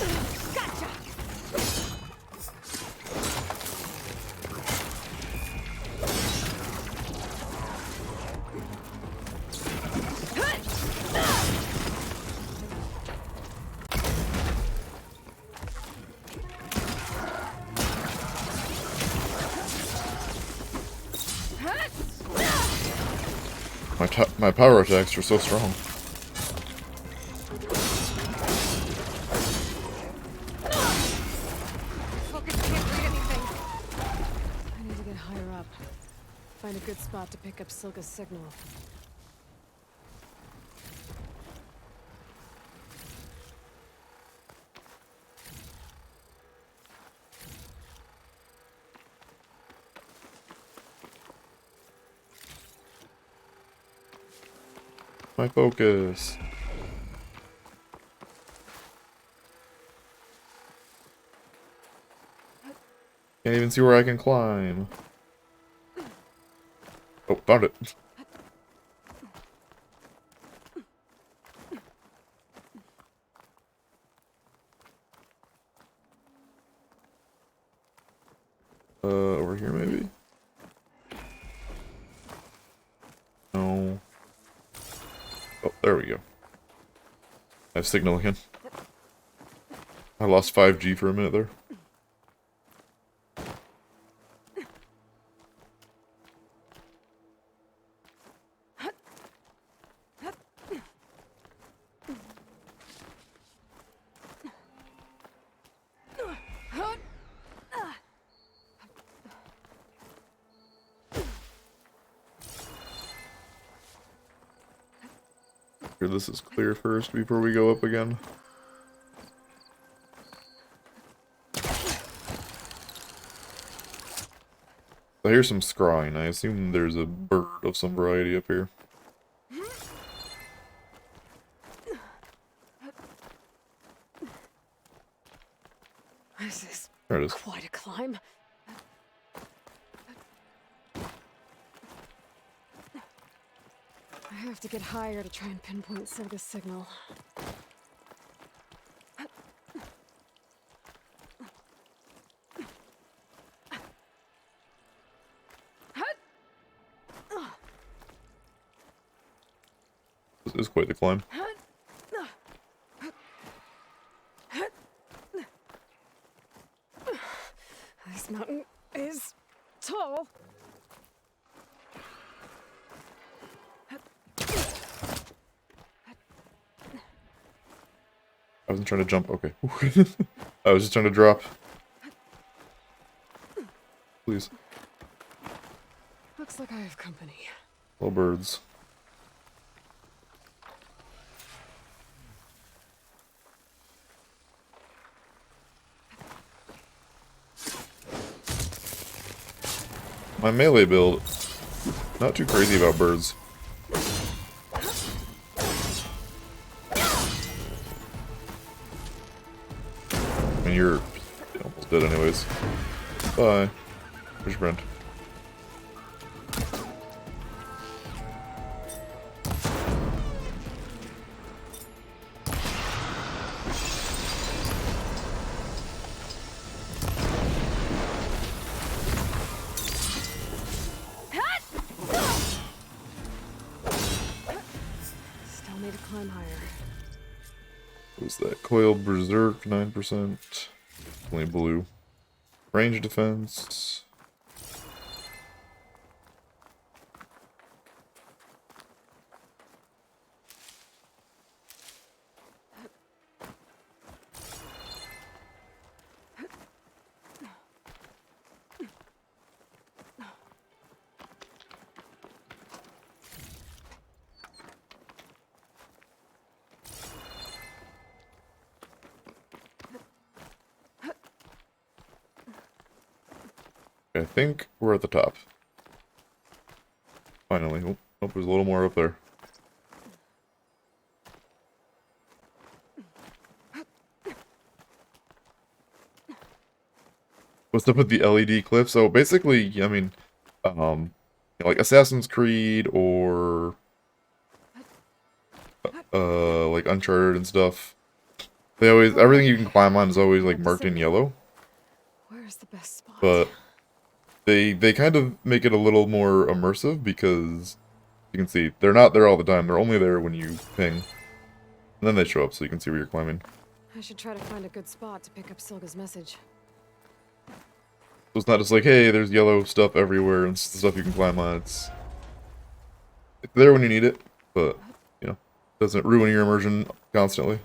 My power attacks are so strong. Focus can't read anything. I need to get higher up. Find a good spot to pick up Silka's signal. My focus. Can't even see where I can climb. Oh, found it. Over here maybe? No. Oh, there we go. I have signal again. I lost 5G for a minute there. Sure this is clear first before we go up again. I hear some scrying. I assume there's a bird of some variety up here. This is There it is. quite a climb. I have to get higher to try and pinpoint Silka's signal. This is quite the climb. This mountain is tall. I wasn't trying to jump. Okay. I was just trying to drop. Please. Looks like I have company. Little birds. My melee build, not too crazy about birds. I mean, you're almost dead anyways. Bye. Where's Brent? Still need to climb higher. What's that? Coil Berserk, 9%. Only blue. Range defense. I think we're at the top. Finally. Oh, oh, there's a little more up there. What's up with the LED cliff? So basically, I mean, like Assassin's Creed or like Uncharted and stuff. They always, everything you can climb on is always like marked in yellow. Where's the best spot? But they kind of make it a little more immersive because you can see they're not there all the time. They're only there when you ping. And then they show up so you can see where you're climbing. I should try to find a good spot to pick up Silga's message. So it's not just like, hey, there's yellow stuff everywhere and stuff you can climb on. It's there when you need it, but, you know, doesn't ruin your immersion constantly.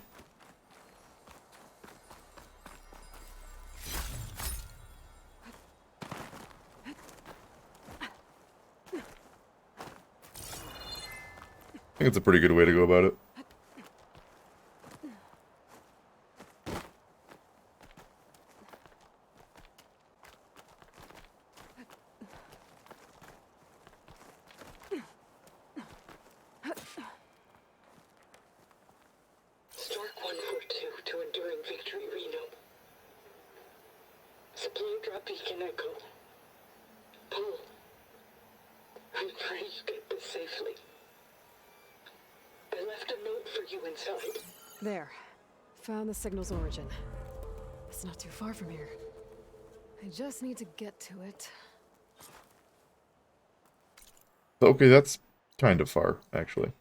I think it's a pretty good way to go about it. Stark 142 to Enduring Victory, Reno. Supply drop beacon echo. Paul, I'm praying you get this safely. I left a note for you inside. There. Found the signal's origin. It's not too far from here. I just need to get to it. Okay, that's kind of far, actually.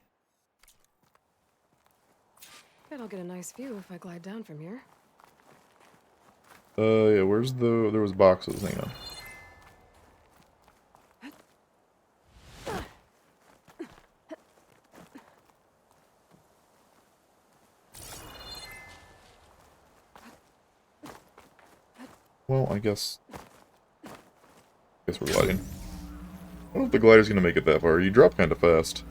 Bet I'll get a nice view if I glide down from here. Yeah, where's the... There was boxes, hang on. Well, I guess we're gliding. I don't know if the glider's gonna make it that far. You drop kind of fast.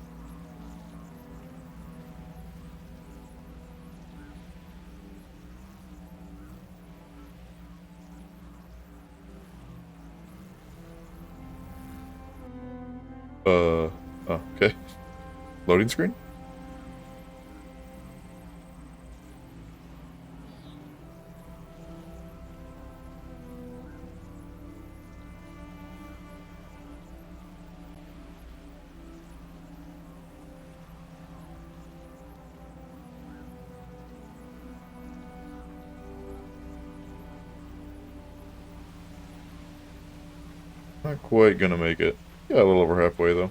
Oh, okay. Loading screen? Not quite gonna make it. Yeah, a little over halfway though.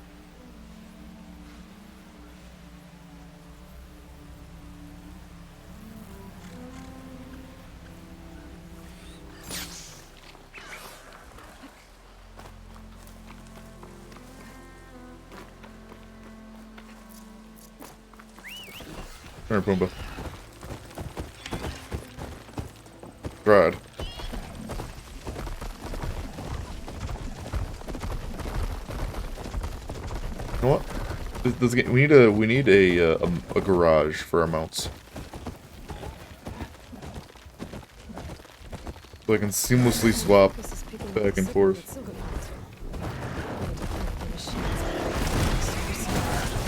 Come here, Pumbaa. Tried. You know what? We need a garage for our mounts. So I can seamlessly swap back and forth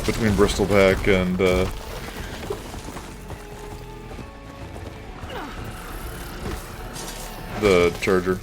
between Bristleback and the Charger.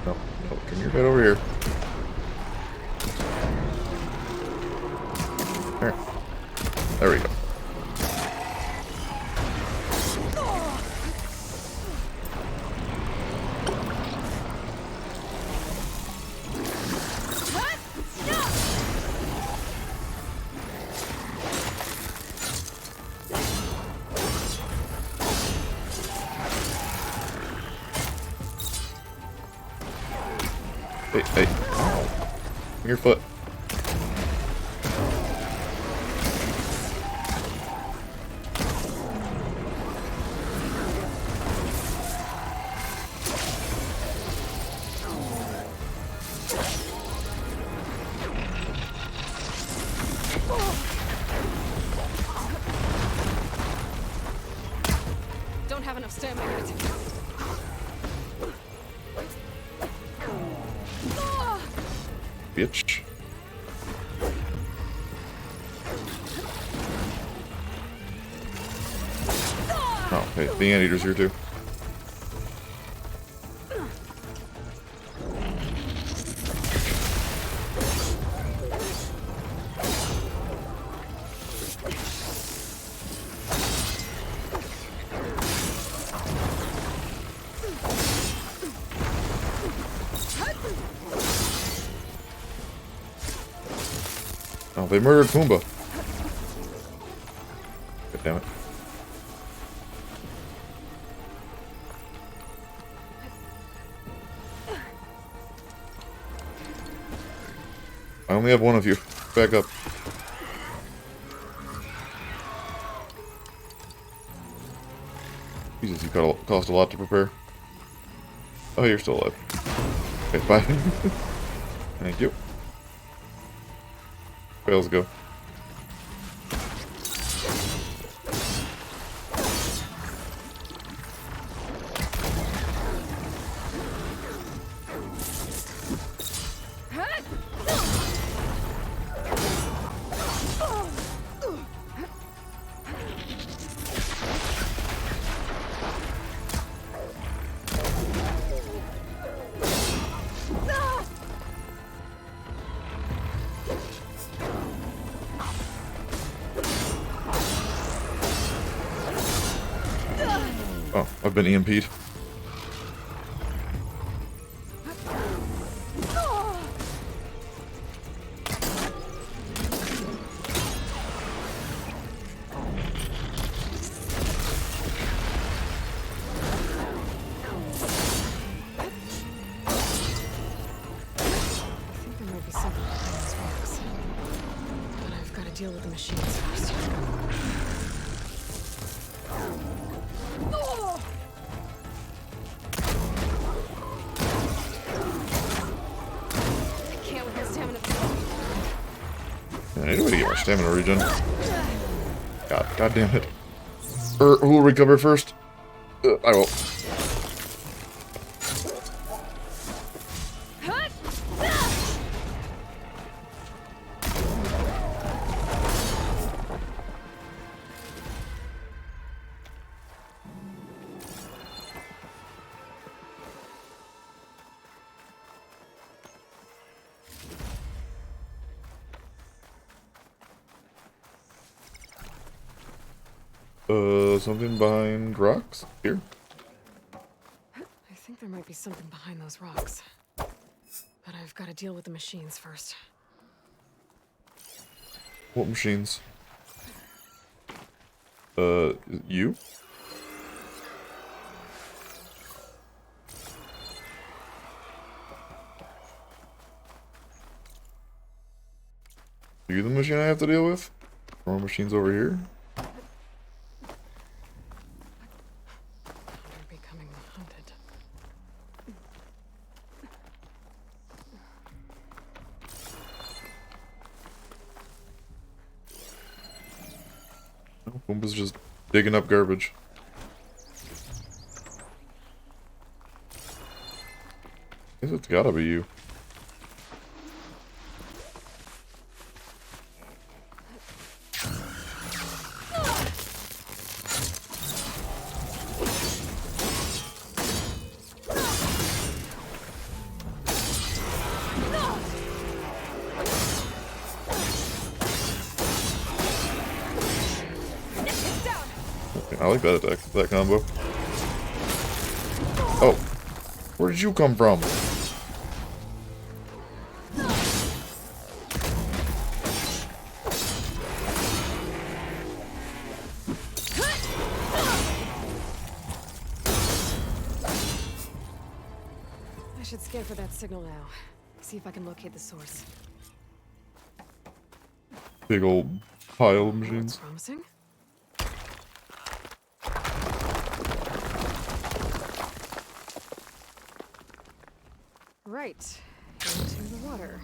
No, come your head over here. There. There we go. Hey. Ow. Your foot. Don't have enough stamina yet. Bitch. Oh, hey, the anteater's here too. Oh, they murdered Pumbaa. God damn it. I only have one of you. Back up. Jesus, you cost a lot to prepare. Oh, you're still alive. Okay, bye. Thank you. Okay, let's go. Oh, I've been EMP'd. Deal with the machines first. I can't with my stamina. I need a way to get my stamina regen. God damn it. Who will recover first? I will. Something behind rocks? Here? I think there might be something behind those rocks. But I've got to deal with the machines first. What machines? You? Are you the machine I have to deal with? More machines over here? They're becoming hunted. No, Pumbaa's just digging up garbage. I guess it's gotta be you. I like that attack, that combo. Oh, where did you come from? I should scan for that signal now. see if I can locate the source. Big old pile of That's machines. promising. Right. Into the water.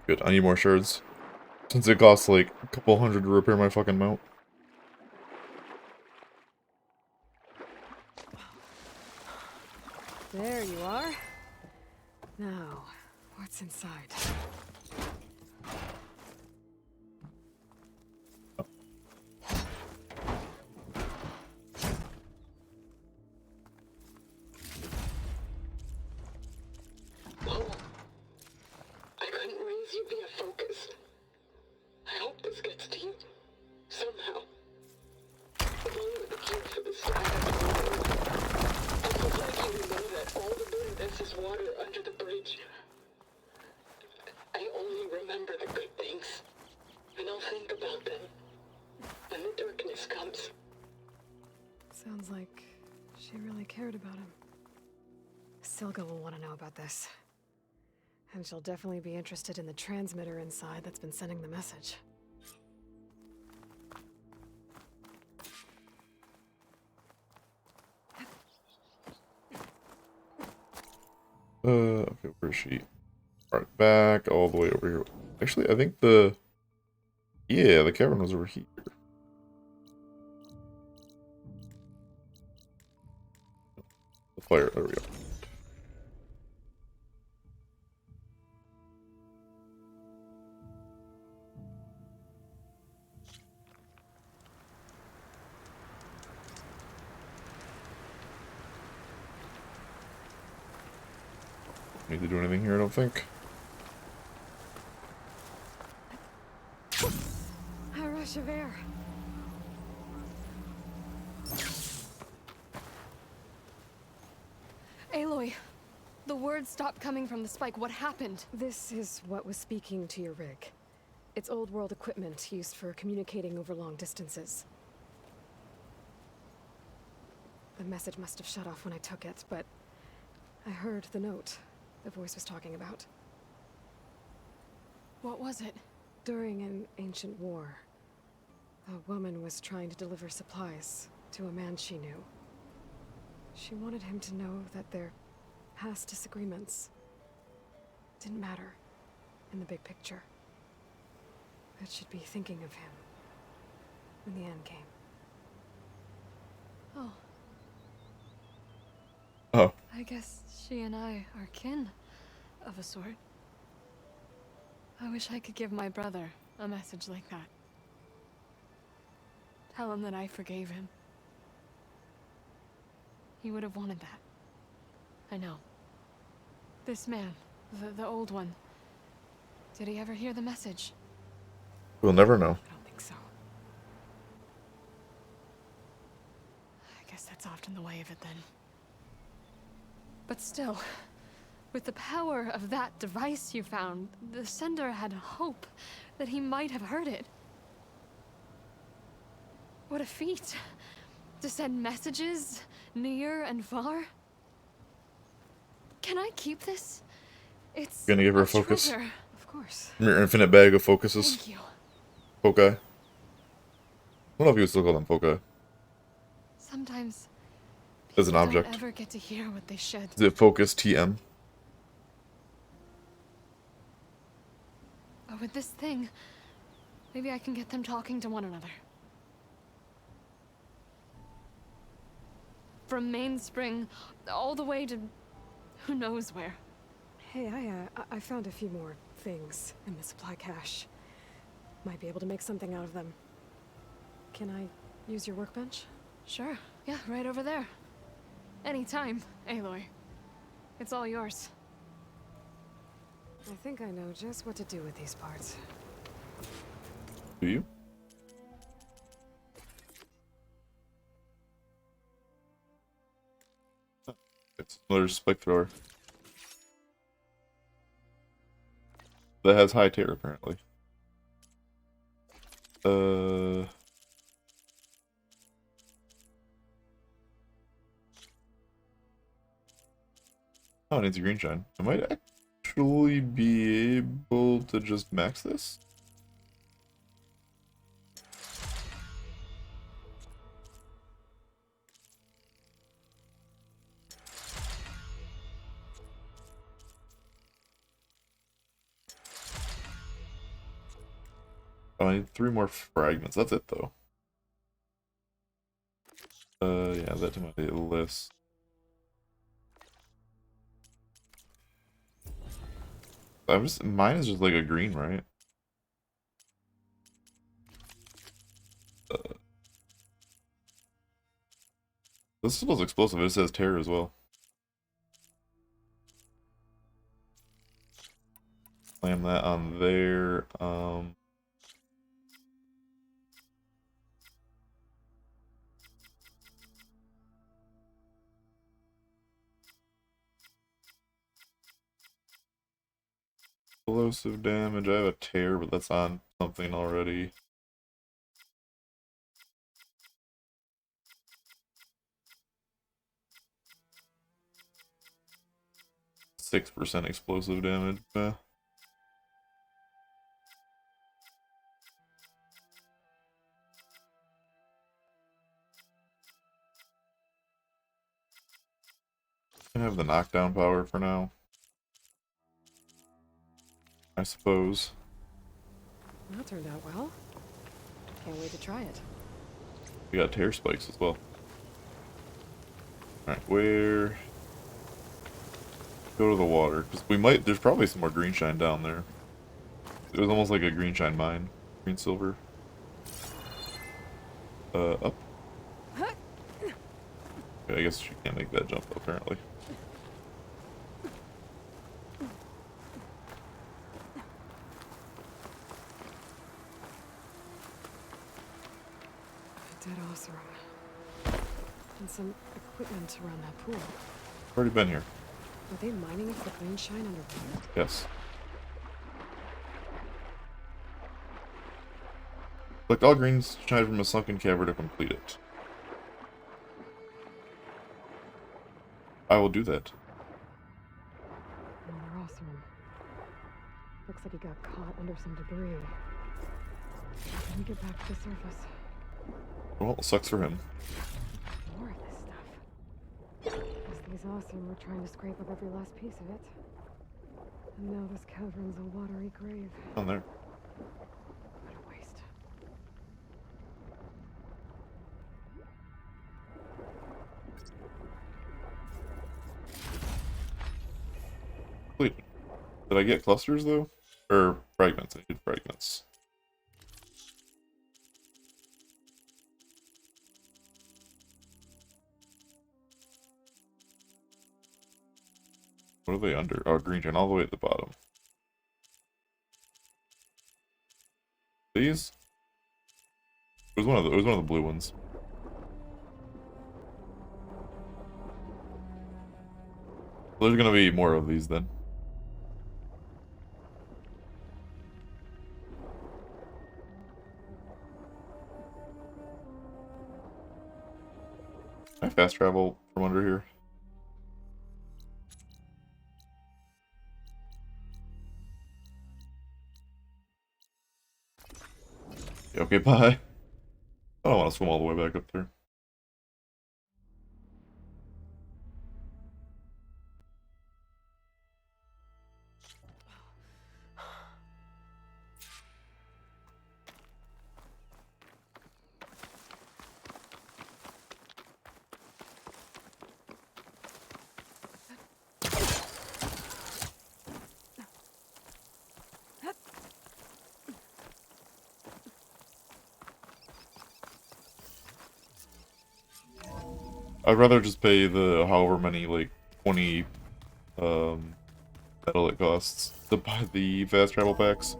Good, I need more shards. Since it costs like a couple hundred to repair my fucking mount. There you are. Now, what's inside? Paul, I couldn't raise you via focus. I hope this gets to you. Somehow. Along with the cure for the staff. I would like you to know that all the good this is water under the bridge. I only remember the good things. And I'll think about them when the darkness comes. Sounds like she really cared about him. Silga will want to know about this. And she'll definitely be interested in the transmitter inside that's been sending the message. Okay, where's she? Alright, back all the way over here. Actually, I think the... Yeah, the cavern was over here. The fire, there we go. Need to do anything here, I don't think. A rush of air. Aloy, the words stopped coming from the spike. What happened? This is what was speaking to your rig. It's old world equipment used for communicating over long distances. The message must have shut off when I took it, but I heard the note the voice was talking about. What was it? During an ancient war, a woman was trying to deliver supplies to a man she knew. She wanted him to know that their past disagreements didn't matter in the big picture. That she'd be thinking of him when the end came. Oh. Oh. I guess she and I are kin, of a sort. I wish I could give my brother a message like that. Tell him that I forgave him. He would have wanted that. I know. This man, the old one, did he ever hear the message? We'll never know. I don't think so. I guess that's often the way of it then. But still, with the power of that device you found, the sender had hope that he might have heard it. What a feat! To send messages near and far. Can I keep this? It's Gonna give her a a focus. treasure. Of course. Your infinite bag of focuses. Thank you. Foci. I don't know if you would still call them foci. Sometimes As an people object. don't ever get to hear what they should. Is it focus TM? But with this thing, maybe I can get them talking to one another. From Mainspring all the way to who knows where. Hey, I found a few more things in the supply cache. Might be able to make something out of them. Can I use your workbench? Sure. Yeah, right over there. Anytime, Aloy. It's all yours. I think I know just what to do with these parts. Do you? It's Another spike thrower. That has high tear, apparently. Oh, it needs a green shine. I might actually be able to just max this. Oh, I need 3 more fragments. That's it, though. Yeah, that to my list. Mine is just like a green, right? This is explosive. It says tear as well. Slam that on there. Explosive damage. I have a tear, but that's on something already. %6 explosive damage. Can have the knockdown power for now, I suppose. That turned out well. Can't wait to try it. We got tear spikes as well. Alright, where... Go to the water, because we might... There's probably some more green shine down there. It was almost like a green shine mine. Green silver. Up. Okay, I guess she can't make that jump, apparently. A dead Oseram. And some equipment around that pool. Already been here. Are they mining it for green shine underground? Yes. Collect all green shine from a sunken cavern to complete it. I will do that. Another Oseram. Looks like he got caught under some debris. How can we get back to the surface? Well, sucks for him. More of this stuff. Guess these Oseram were trying to scrape up every last piece of it. And now this cavern's a watery grave. On there. What a waste. Wait, did I get clusters though? Or fragments? I need fragments. What are they under? Oh, green shine all the way at the bottom. These? It was one of the blue ones. There's gonna be more of these then. Can I fast travel from under here? Okay, bye. I don't want to swim all the way back up there. I'd rather just pay the however many, like, 20 metal it costs to buy the fast travel packs.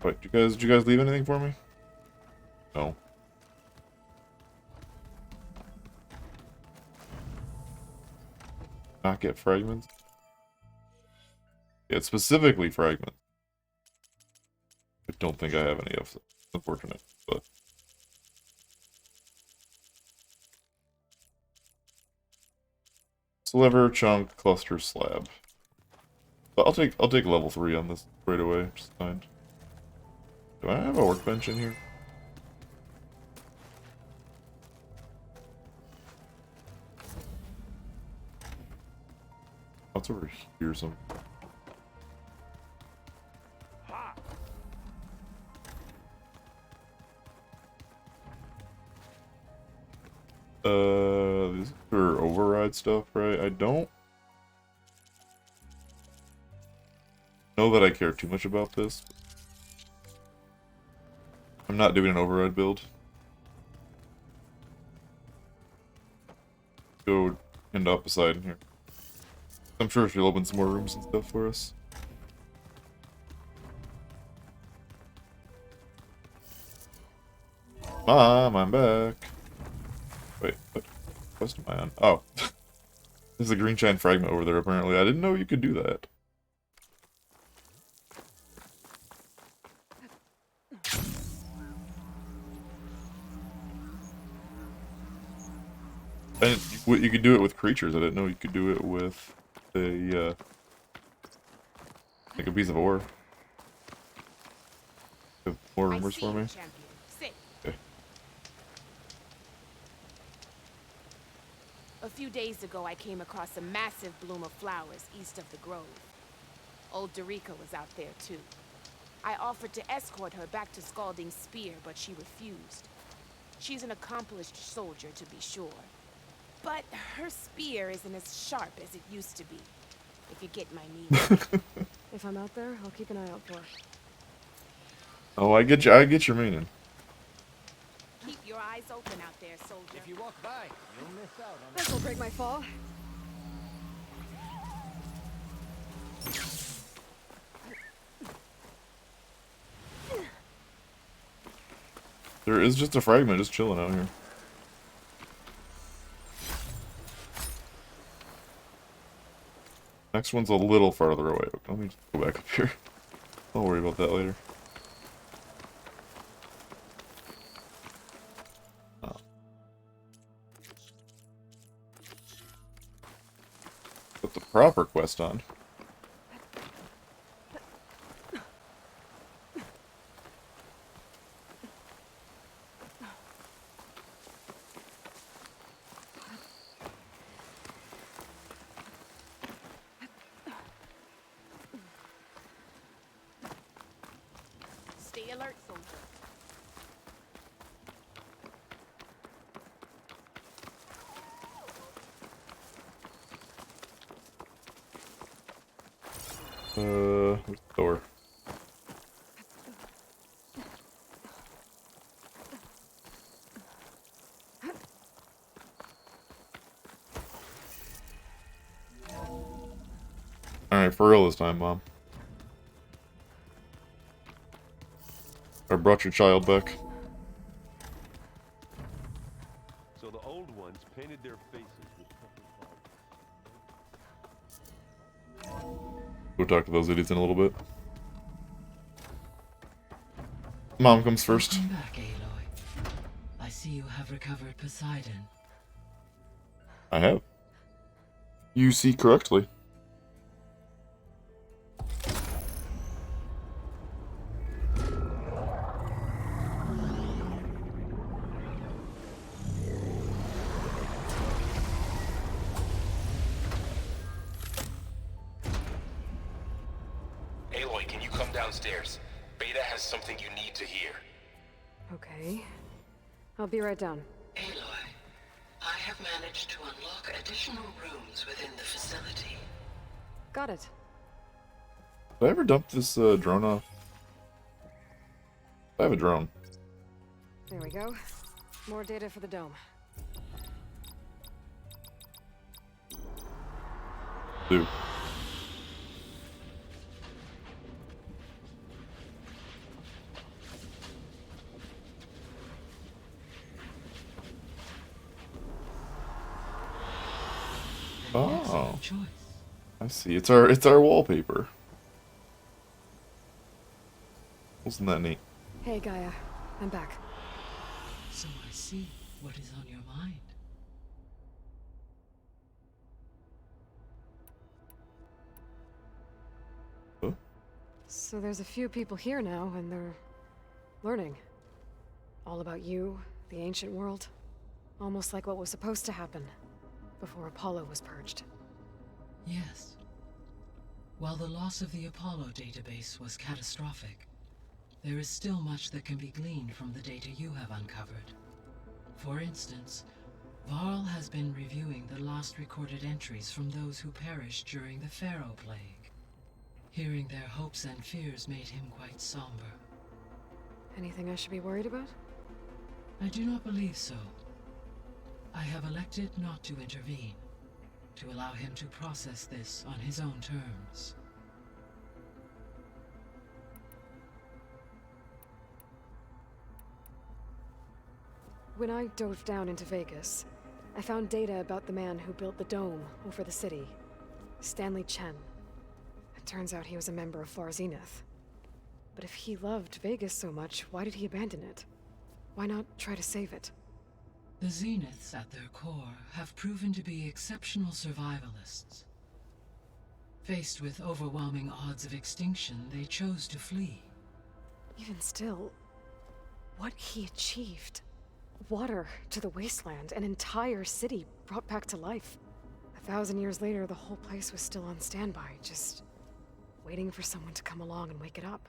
Wait, did you guys leave anything for me? No. Not get fragments? Yeah, it's specifically fragments. I don't think I have any of them. Unfortunate, but... Sliver, chunk, cluster, slab. But I'll take level 3 on this right away, which is fine. Do I have a workbench in here? What's over here some? These are override stuff, right? I don't know that I care too much about this. I'm not doing an override build. Go end up beside in here. I'm sure she'll open some more rooms and stuff for us. Mom, I'm back. Wait, what quest am I on? Oh. There's a green shine fragment over there, apparently. I didn't know you could do that. And you could do it with creatures. I didn't know you could do it with a, like a piece of ore. Have more rumors for me? Okay. A few days ago, I came across a massive bloom of flowers east of the grove. Old Dorica was out there, too. I offered to escort her back to Scalding Spear, but she refused. She's an accomplished soldier, to be sure. But her spear isn't as sharp as it used to be, if you get my meaning. If I'm out there, I'll keep an eye out for her. Oh, I get your meaning. Keep your eyes open out there, soldier. If you walk by, you'll miss out on This will break my fall. There is just a fragment just chilling out here. Next one's a little farther away. Let me just go back up here. I'll worry about that later. Oh. Put the proper quest on. Stay alert, soldier. Where's the door? Alright, for real this time, Mom. I brought your child back. So the old ones painted their faces with Go talk to those idiots in a little bit. Mom comes first. Welcome back, Aloy. I see you have recovered Poseidon. I have. You see correctly. Aloy, can you come downstairs? Beta has something you need to hear. Okay. I'll be right down. Aloy, I have managed to unlock additional rooms within the facility. Got it. Did I ever dump this drone off? I have a drone. There we go. More data for the dome. Do. Oh, Excellent choice. I see. It's our wallpaper. Wasn't that neat? Hey, Gaia. I'm back. So I see what is on your mind. Huh? So there's a few people here now, and they're learning. All about you, the ancient world. Almost like what was supposed to happen before Apollo was purged. Yes. While the loss of the Apollo database was catastrophic, there is still much that can be gleaned from the data you have uncovered. For instance, Varl has been reviewing the last recorded entries from those who perished during the Pharaoh Plague. Hearing their hopes and fears made him quite somber. Anything I should be worried about? I do not believe so. I have elected not to intervene, to allow him to process this on his own terms. When I dove down into Vegas, I found data about the man who built the dome over the city, Stanley Chen. It turns out he was a member of Far Zenith. But if he loved Vegas so much, why did he abandon it? Why not try to save it? The Zeniths, at their core, have proven to be exceptional survivalists. Faced with overwhelming odds of extinction, they chose to flee. Even still, what he achieved. Water to the wasteland, an entire city brought back to life. 1,000 years later, the whole place was still on standby, just waiting for someone to come along and wake it up.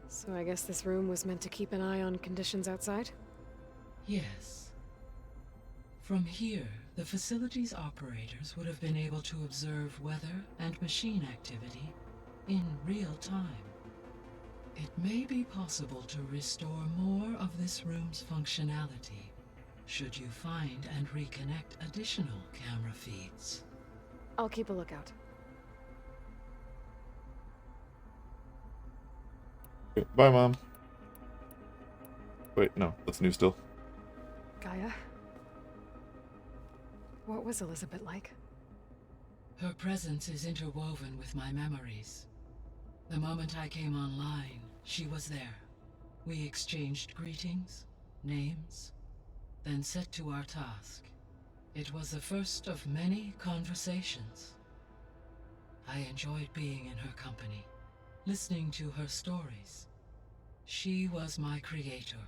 So I guess this room was meant to keep an eye on conditions outside? Yes. From here, the facility's operators would have been able to observe weather and machine activity in real time. It may be possible to restore more of this room's functionality, should you find and reconnect additional camera feeds. I'll keep a lookout. Okay, bye, Mom. Wait, no, that's new still. Gaia? What was Elizabeth like? Her presence is interwoven with my memories. The moment I came online, she was there. We exchanged greetings, names, then set to our task. It was the first of many conversations. I enjoyed being in her company, listening to her stories. She was my creator,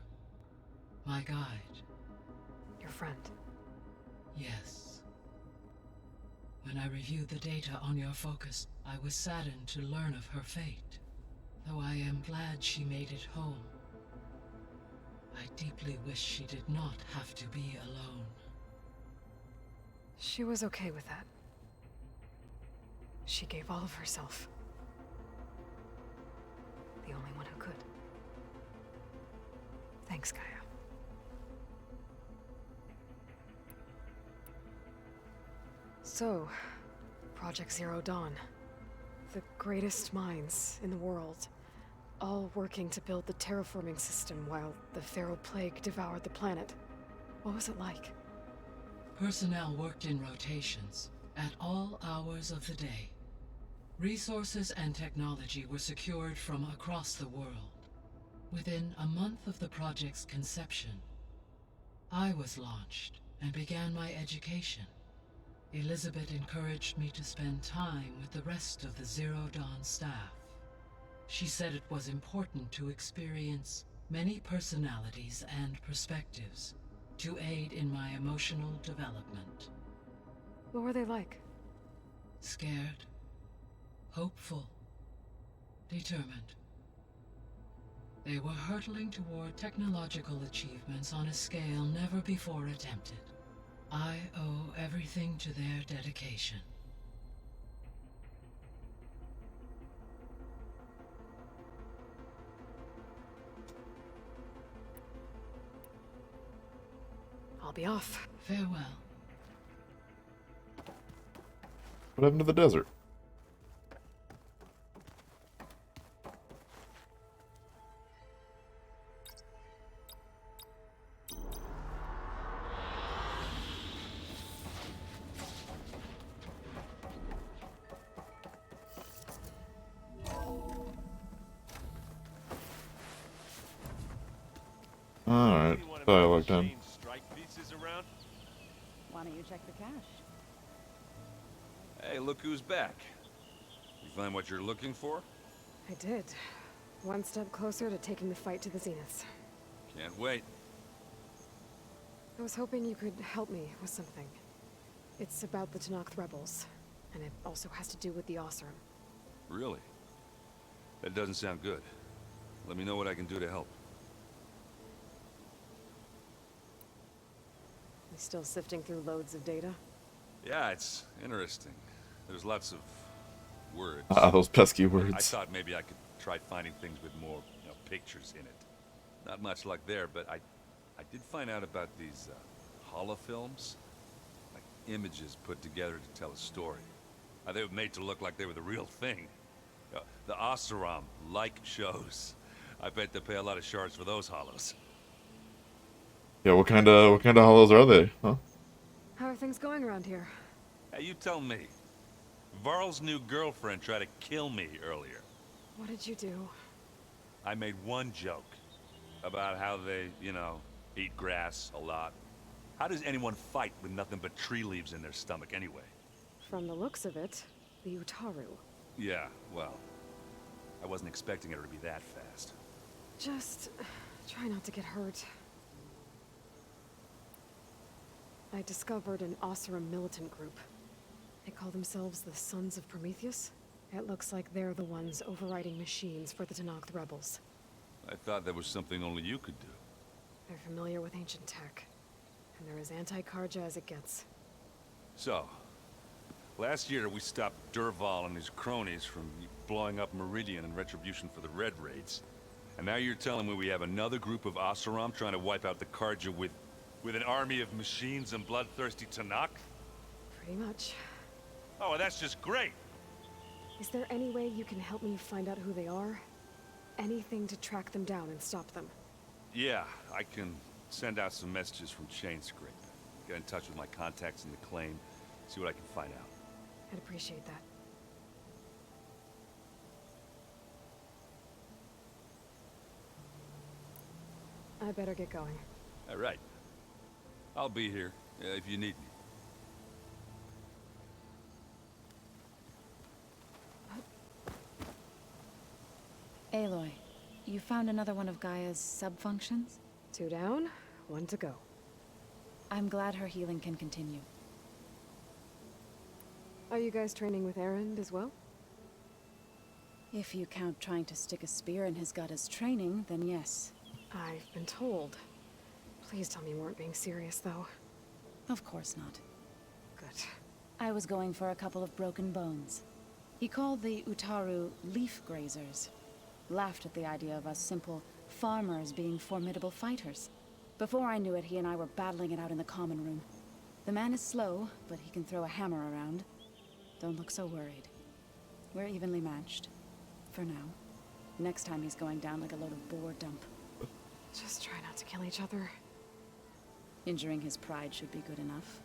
my guide. Your friend? Yes. When I reviewed the data on your focus, I was saddened to learn of her fate, though I am glad she made it home. I deeply wish she did not have to be alone. She was okay with that. She gave all of herself. The only one who could. Thanks, Gaia. So, Project Zero Dawn. The greatest minds in the world, all working to build the terraforming system while the Pharaoh Plague devoured the planet. What was it like? Personnel worked in rotations, at all hours of the day. Resources and technology were secured from across the world. Within a month of the project's conception, I was launched and began my education. Elizabeth encouraged me to spend time with the rest of the Zero Dawn staff. She said it was important to experience many personalities and perspectives to aid in my emotional development. What were they like? Scared, hopeful, determined. They were hurtling toward technological achievements on a scale never before attempted. I owe everything to their dedication. I'll be off. Farewell. What happened to the desert? Alright, dialogue time. Strike pieces around? Why don't you check the cache? Hey, look who's back. You find what you're looking for? I did. One step closer to taking the fight to the Zeniths. Can't wait. I was hoping you could help me with something. It's about the Tenakth rebels, and it also has to do with the Oseram. Really? That doesn't sound good. Let me know what I can do to help. You still sifting through loads of data? Yeah, it's interesting. There's lots of words. Ah, those pesky I words. thought maybe I could try finding things with more, pictures in it. Not much luck there, but I did find out about these holofilms. Like images put together to tell a story. They were made to look like they were the real thing. The Oseram like shows. I bet they pay a lot of shards for those hollows. Yeah, what kind of hollows are they, huh? How are things going around here? Hey, you tell me. Varl's new girlfriend tried to kill me earlier. What did you do? I made one joke about how they, eat grass a lot. How does anyone fight with nothing but tree leaves in their stomach anyway? From the looks of it, the Utaru. Yeah, well, I wasn't expecting her to be that fast. Just try not to get hurt. I discovered an Oseram militant group. They call themselves the Sons of Prometheus. It looks like they're the ones overriding machines for the Tenakth rebels. I thought that was something only you could do. They're familiar with ancient tech, and they're as anti-Karja as it gets. So, last year we stopped Durval and his cronies from blowing up Meridian in retribution for the Red Raids. And now you're telling me we have another group of Oseram trying to wipe out the Karja with an army of machines and bloodthirsty Tenakth? Pretty much. Oh, well, that's just great! Is there any way you can help me find out who they are? Anything to track them down and stop them? Yeah, I can send out some messages from Chainscrape. Get in touch with my contacts in the claim, see what I can find out. I'd appreciate that. I better get going. All right. I'll be here if you need me. Aloy, you found another one of Gaia's sub-functions? 2 down, 1 to go. I'm glad her healing can continue. Are you guys training with Erend as well? If you count trying to stick a spear in his gut as training, then yes. I've been told. Please tell me you weren't being serious, though. Of course not. Good. I was going for a couple of broken bones. He called the Utaru leaf grazers. Laughed at the idea of us simple farmers being formidable fighters. Before I knew it, he and I were battling it out in the common room. The man is slow, but he can throw a hammer around. Don't look so worried. We're evenly matched. For now. Next time he's going down like a load of boar dump. Just try not to kill each other. Injuring his pride should be good enough.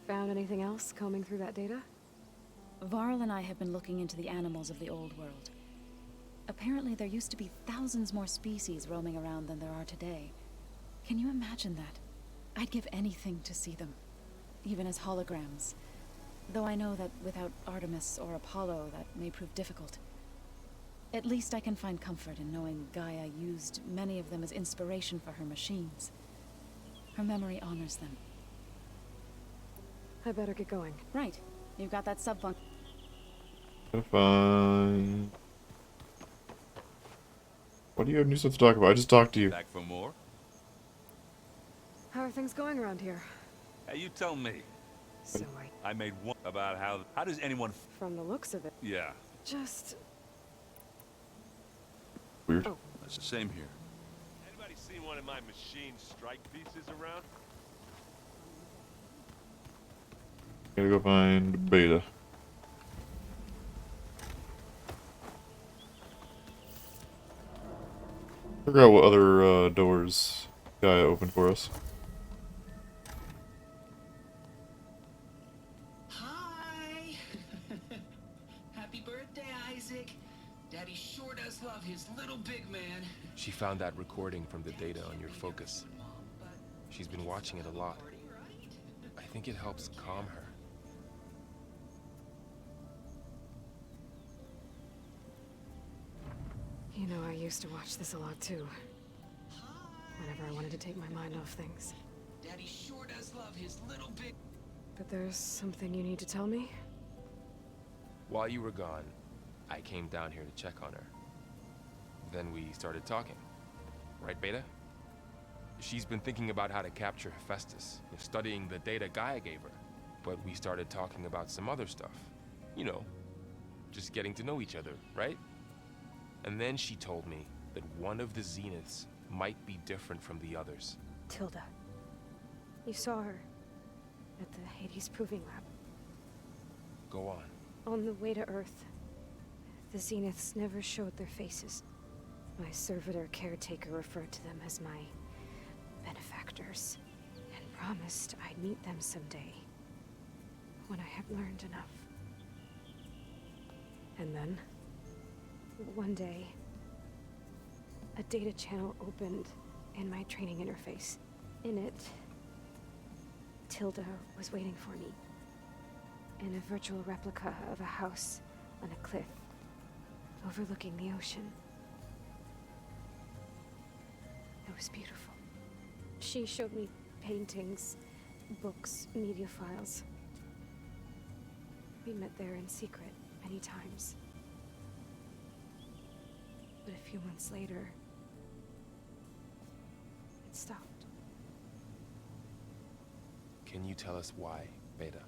Found anything else combing through that data? Varl and I have been looking into the animals of the old world. Apparently there used to be thousands more species roaming around than there are today. Can you imagine that? I'd give anything to see them. Even as holograms. Though I know that without Artemis or Apollo, that may prove difficult. At least I can find comfort in knowing Gaia used many of them as inspiration for her machines. Her memory honors them. I better get going. Right. You've got that sub-function. Fine. What do you have new stuff to talk about? I just talked to you. Back for more? How are things going around here? Hey, you tell me. So I made one about how does anyone... From the looks of it. Yeah. Just... Weird. Oh. That's the same here. Anybody seen one of my machine strike pieces around? Gotta go find Beta. Figure out what other doors Gaia opened for us. Hi! Happy birthday, Isaac. Daddy sure does love his little big man. She found that recording from the data on your focus. She's been watching it a lot. I think it helps calm her. You know, I used to watch this a lot too. Whenever I wanted to take my mind off things. Daddy sure does love his little bit. But there's something you need to tell me? While you were gone, I came down here to check on her. Then we started talking. Right, Beta? She's been thinking about how to capture Hephaestus, studying the data Gaia gave her. But we started talking about some other stuff. You know, just getting to know each other, right? And then she told me that one of the Zeniths might be different from the others. Tilda. You saw her at the Hades Proving Lab. Go on. On the way to Earth, the Zeniths never showed their faces. My servitor caretaker referred to them as my benefactors, and promised I'd meet them someday, when I had learned enough. And then, one day, a data channel opened in my training interface. In it, Tilda was waiting for me, in a virtual replica of a house on a cliff, overlooking the ocean. It was beautiful. She showed me paintings, books, media files. We met there in secret many times. But a few months later, it stopped. Can you tell us why, Beta?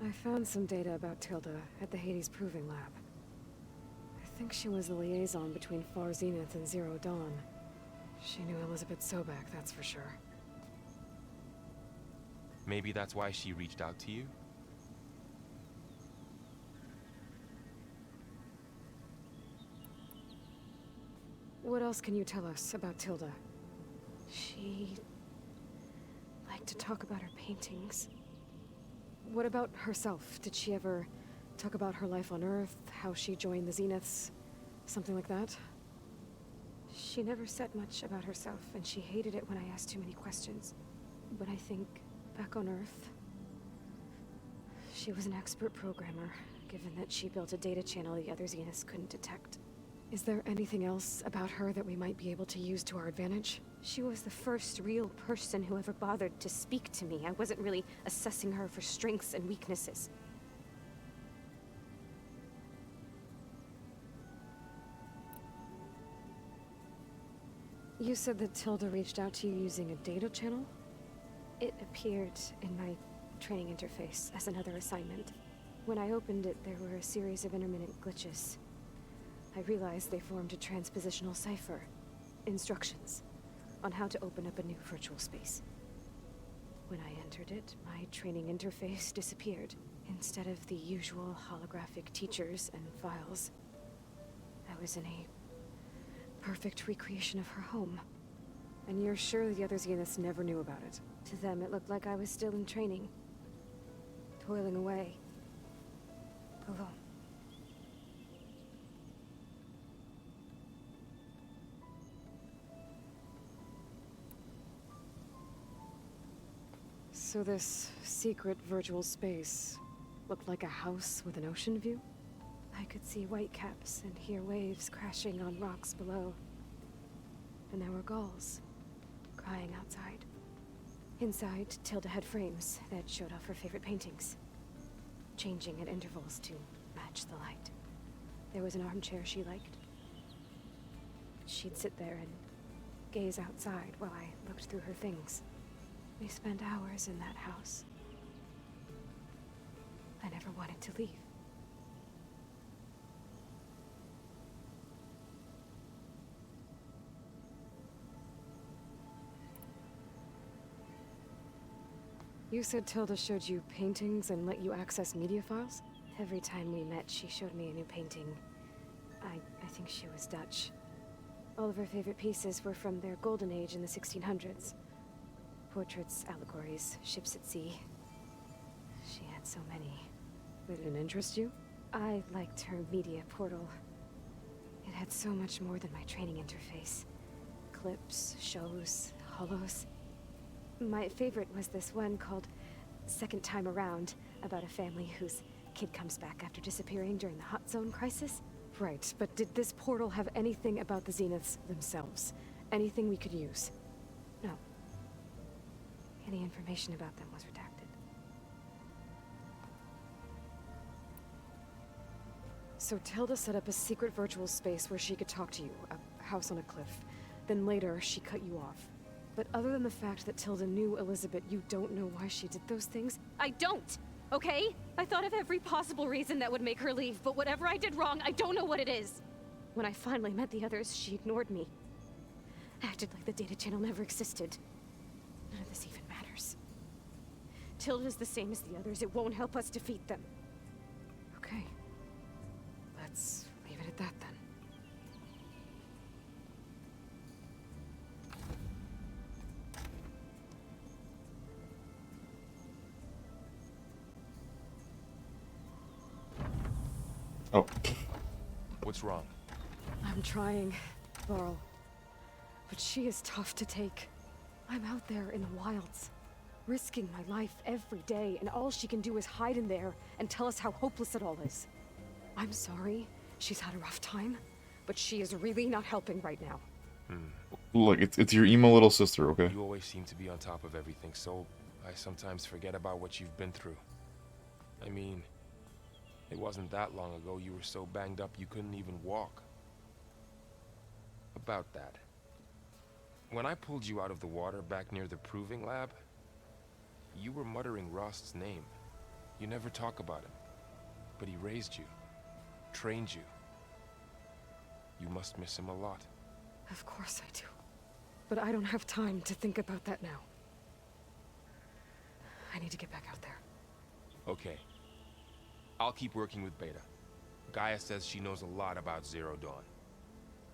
I found some data about Tilda at the Hades Proving Lab. I think she was the liaison between Far Zenith and Zero Dawn. She knew Elizabeth Sobek, that's for sure. Maybe that's why she reached out to you? What else can you tell us about Tilda? She liked to talk about her paintings. What about herself? Did she ever talk about her life on Earth, how she joined the Zeniths, something like that? She never said much about herself, and she hated it when I asked too many questions. But I think, back on Earth, she was an expert programmer, given that she built a data channel the other Zeniths couldn't detect. Is there anything else about her that we might be able to use to our advantage? She was the first real person who ever bothered to speak to me. I wasn't really assessing her for strengths and weaknesses. You said that Tilda reached out to you using a data channel? It appeared in my training interface as another assignment. When I opened it, there were a series of intermittent glitches. I realized they formed a transpositional cipher. Instructions on how to open up a new virtual space. When I entered it, my training interface disappeared. Instead of the usual holographic teachers and files, I was in a perfect recreation of her home. And you're sure the other Zeniths never knew about it? To them, it looked like I was still in training. Toiling away. Alone. So this secret virtual space looked like a house with an ocean view? I could see whitecaps and hear waves crashing on rocks below. And there were gulls crying outside. Inside, Tilda had frames that showed off her favorite paintings, changing at intervals to match the light. There was an armchair she liked. She'd sit there and gaze outside while I looked through her things. We spent hours in that house. I never wanted to leave. You said Tilda showed you paintings and let you access media files? Every time we met, she showed me a new painting. I think she was Dutch. All of her favorite pieces were from their golden age in the 1600s. Portraits, allegories, ships at sea. She had so many. Did it interest you? I liked her media portal. It had so much more than my training interface. Clips, shows, holos. My favorite was this one called Second Time Around, about a family whose kid comes back after disappearing during the Hot Zone crisis. Right, but did this portal have anything about the Zeniths themselves? Anything we could use? No. Any information about them was redacted. So Tilda set up a secret virtual space where she could talk to you, a house on a cliff. Then later, she cut you off. But other than the fact that Tilda knew Elizabeth, you don't know why she did those things? I don't! Okay? I thought of every possible reason that would make her leave, but whatever I did wrong, I don't know what it is. When I finally met the others, she ignored me. Acted like the data channel never existed. None of this even matters. Tilda's the same as the others. It won't help us defeat them. Okay. Let's leave it at that then. Oh. What's wrong? I'm trying, Varl. But she is tough to take. I'm out there in the wilds, risking my life every day, and all she can do is hide in there and tell us how hopeless it all is. I'm sorry, she's had a rough time, but she is really not helping right now. Look, it's your emo little sister, okay? You always seem to be on top of everything, so I sometimes forget about what you've been through. I mean, it wasn't that long ago you were so banged up you couldn't even walk. About that. When I pulled you out of the water back near the proving lab, you were muttering Rost's name. You never talk about him. But he raised you, trained you. You must miss him a lot. Of course I do. But I don't have time to think about that now. I need to get back out there. Okay. I'll keep working with Beta. Gaia says she knows a lot about Zero Dawn.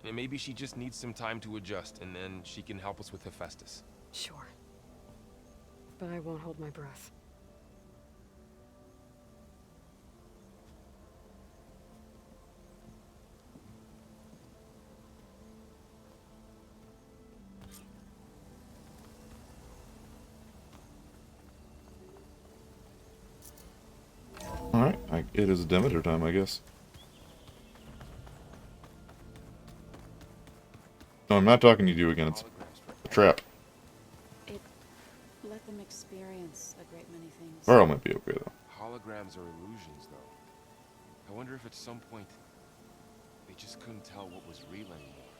And maybe she just needs some time to adjust, and then she can help us with Hephaestus. Sure. But I won't hold my breath. Alright, it is Demeter time, I guess. No, I'm not talking to you again, it's a trap. It let them experience a great many things. Varl might be okay, though. Holograms are illusions, though. I wonder if at some point they just couldn't tell what was real anymore.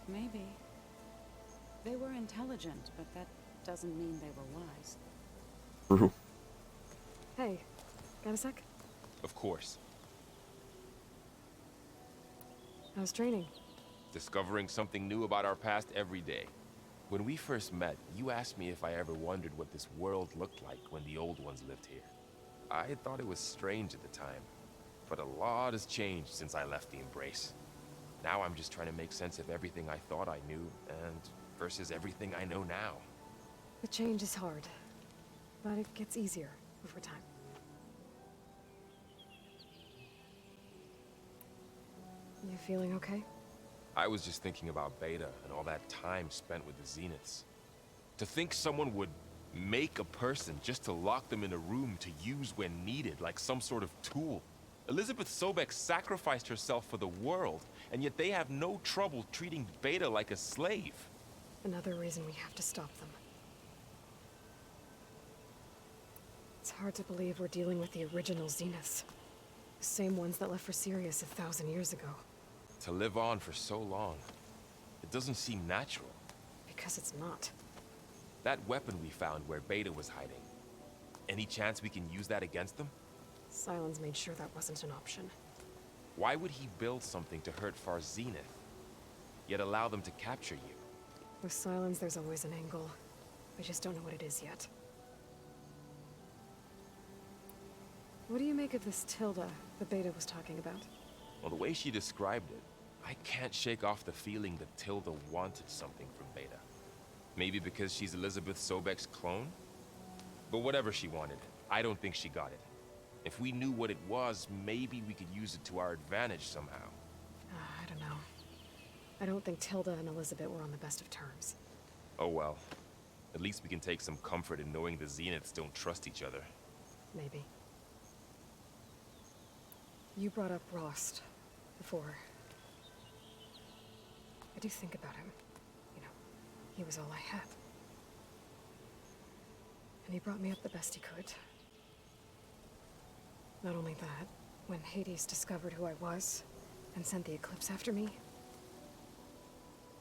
Maybe. They were intelligent, but that doesn't mean they were wise. True. Hey, got a sec? Of course. How's training? Discovering something new about our past every day. When we first met, you asked me if I ever wondered what this world looked like when the old ones lived here. I thought it was strange at the time, but a lot has changed since I left the Embrace. Now I'm just trying to make sense of everything I thought I knew, and versus everything I know now. The change is hard, but it gets easier over time. You feeling okay? I was just thinking about Beta and all that time spent with the Zeniths. To think someone would make a person just to lock them in a room to use when needed, like some sort of tool. Elizabeth Sobek sacrificed herself for the world, and yet they have no trouble treating Beta like a slave. Another reason we have to stop them. It's hard to believe we're dealing with the original Zeniths. The same ones that left for Sirius 1,000 years ago. To live on for so long, it doesn't seem natural. Because it's not. That weapon we found where Beta was hiding, any chance we can use that against them? Sylens made sure that wasn't an option. Why would he build something to hurt Far Zenith, yet allow them to capture you? With Sylens, there's always an angle. We just don't know what it is yet. What do you make of this Tilda the Beta was talking about? Well, the way she described it, I can't shake off the feeling that Tilda wanted something from Beta. Maybe because she's Elizabeth Sobek's clone? But whatever she wanted, I don't think she got it. If we knew what it was, maybe we could use it to our advantage somehow. I don't know. I don't think Tilda and Elizabeth were on the best of terms. Oh well. At least we can take some comfort in knowing the Zeniths don't trust each other. Maybe. You brought up Rost before. I do think about him. You know, he was all I had. And he brought me up the best he could. Not only that, when Hades discovered who I was and sent the Eclipse after me,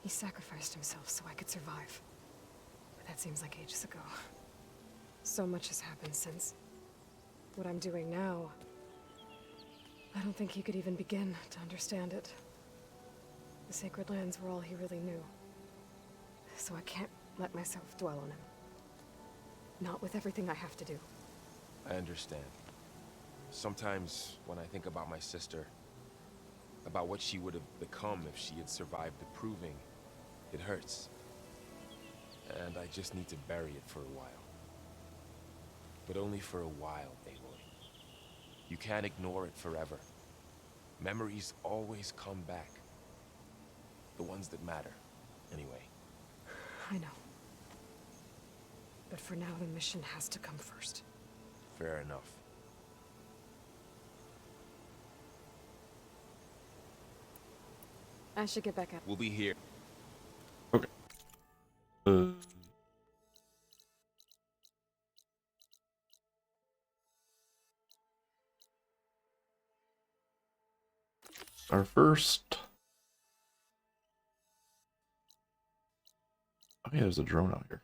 he sacrificed himself so I could survive. But that seems like ages ago. So much has happened since. What I'm doing now, I don't think he could even begin to understand it. The Sacred Lands were all he really knew. So I can't let myself dwell on him. Not with everything I have to do. I understand. Sometimes when I think about my sister, about what she would have become if she had survived the Proving, it hurts. And I just need to bury it for a while. But only for a while, Aloy. You can't ignore it forever. Memories always come back. The ones that matter, anyway. I know. But for now, the mission has to come first. Fair enough. I should get back up. We'll be here. Okay. Our first... Oh yeah, there's a drone out here.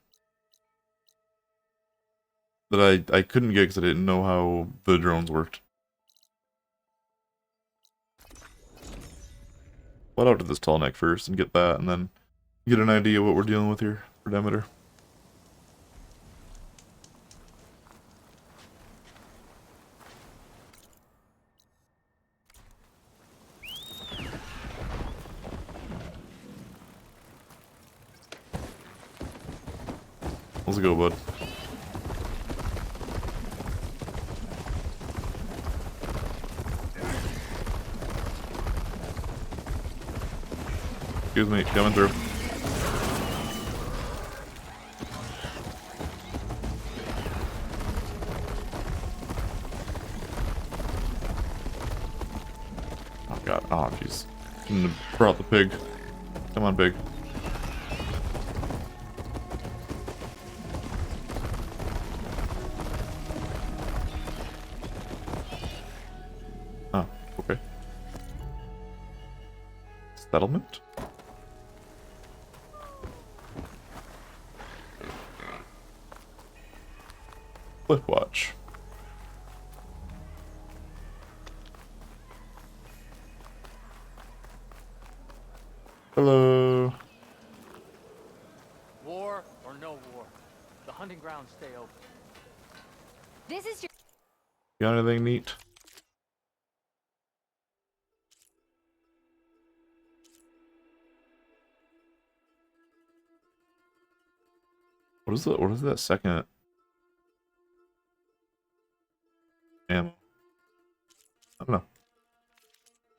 That I couldn't get because I didn't know how the drones worked. Let out to this tall neck first and get that, and then get an idea what we're dealing with here for Demeter. Let's go, bud. Excuse me, coming through. Oh god, oh jeez. Shouldn't have brought the pig. Come on, pig. Oh, okay. Settlement? Flip watch. Hello. War or no war, the hunting grounds stay open. This is your... Got anything neat? What is that second ammo? I don't know.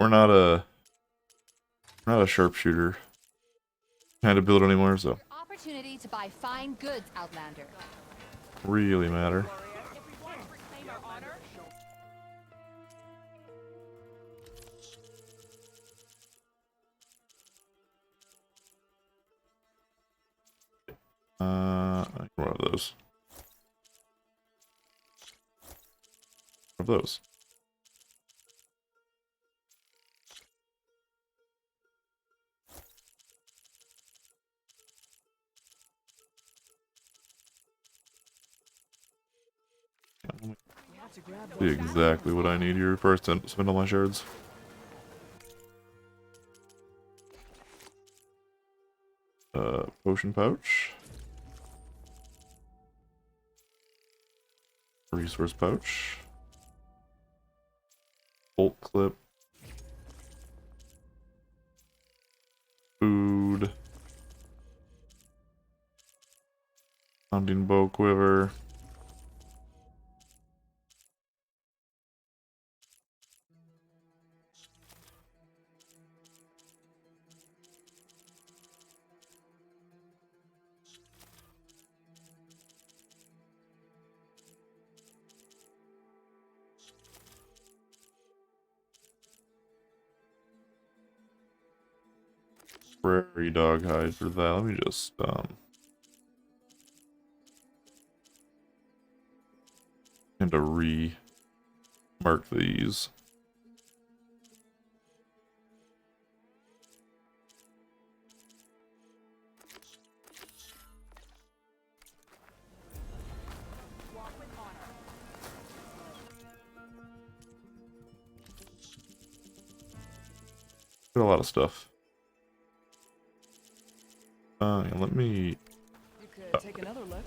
We're not a sharpshooter kind of build anymore, so Opportunity to buy fine goods, Outlander. really matter. One of those. One of those. See exactly what I need here first to spend all my shards. Potion pouch. Resource pouch. Bolt clip. Food. Hunting bow quiver. prairie dog hide for that. Let me just and to re-mark these. Got a lot of stuff. Yeah, let me. You could take another look.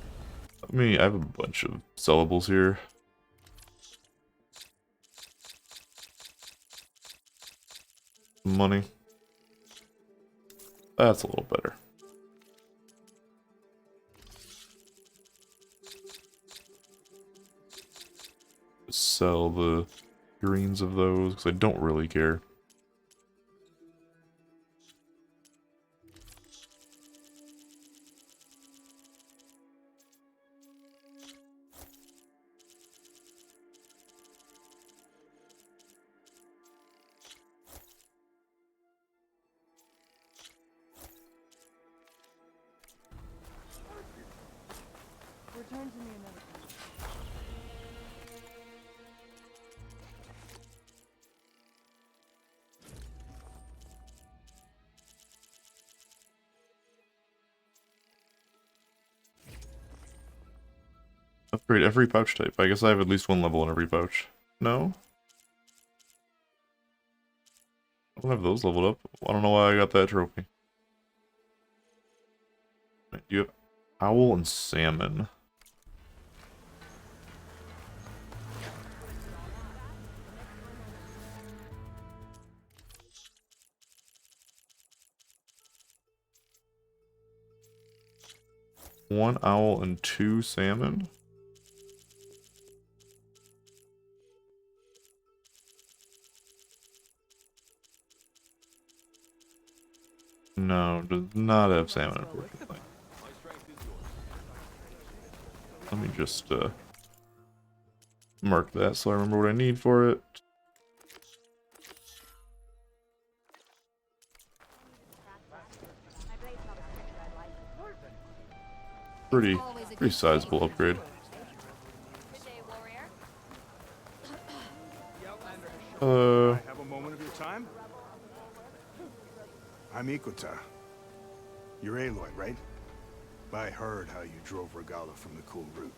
I have a bunch of sellables here. Money. That's a little better. Just sell the greens of those because I don't really care. Return to me another time. Upgrade every pouch type. I guess I have at least one level in every pouch. No? I don't have those leveled up. I don't know why I got that trophy. Do you have owl and salmon? One owl and two salmon? No, does not have salmon, unfortunately. Let me just mark that so I remember what I need for it. Pretty sizable upgrade. I have a moment of your time? I'm Ikuta. You're Aloy, right? I heard how you drove Regala from the cool route.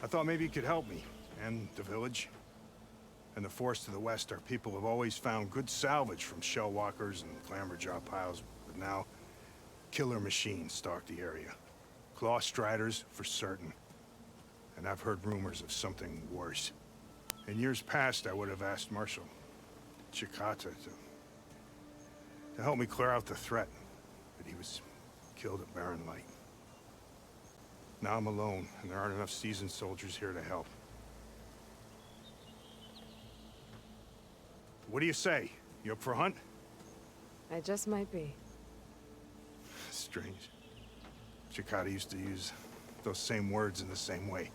I thought maybe you could help me, and the village. And the forest to the west, our people have always found good salvage from shell walkers and clamberjaw piles, but now, killer machines stalk the area. Claw striders, for certain. And I've heard rumors of something worse. In years past, I would have asked Marshal Chikata to help me clear out the threat, but he was killed at Barren Light. Now I'm alone, and there aren't enough seasoned soldiers here to help. What do you say? You up for a hunt? I just might be. Strange. Chikata used to use those same words in the same way.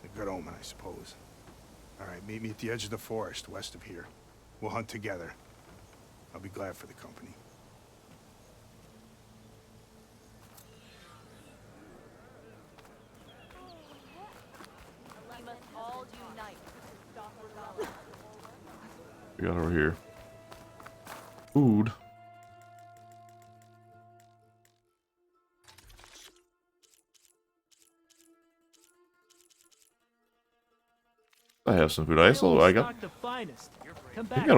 A good omen, I suppose. All right, meet me at the edge of the forest, west of here. We'll hunt together. I'll be glad for the company. We must all unite to stop Regala. We got over here. Food. I have some food. I got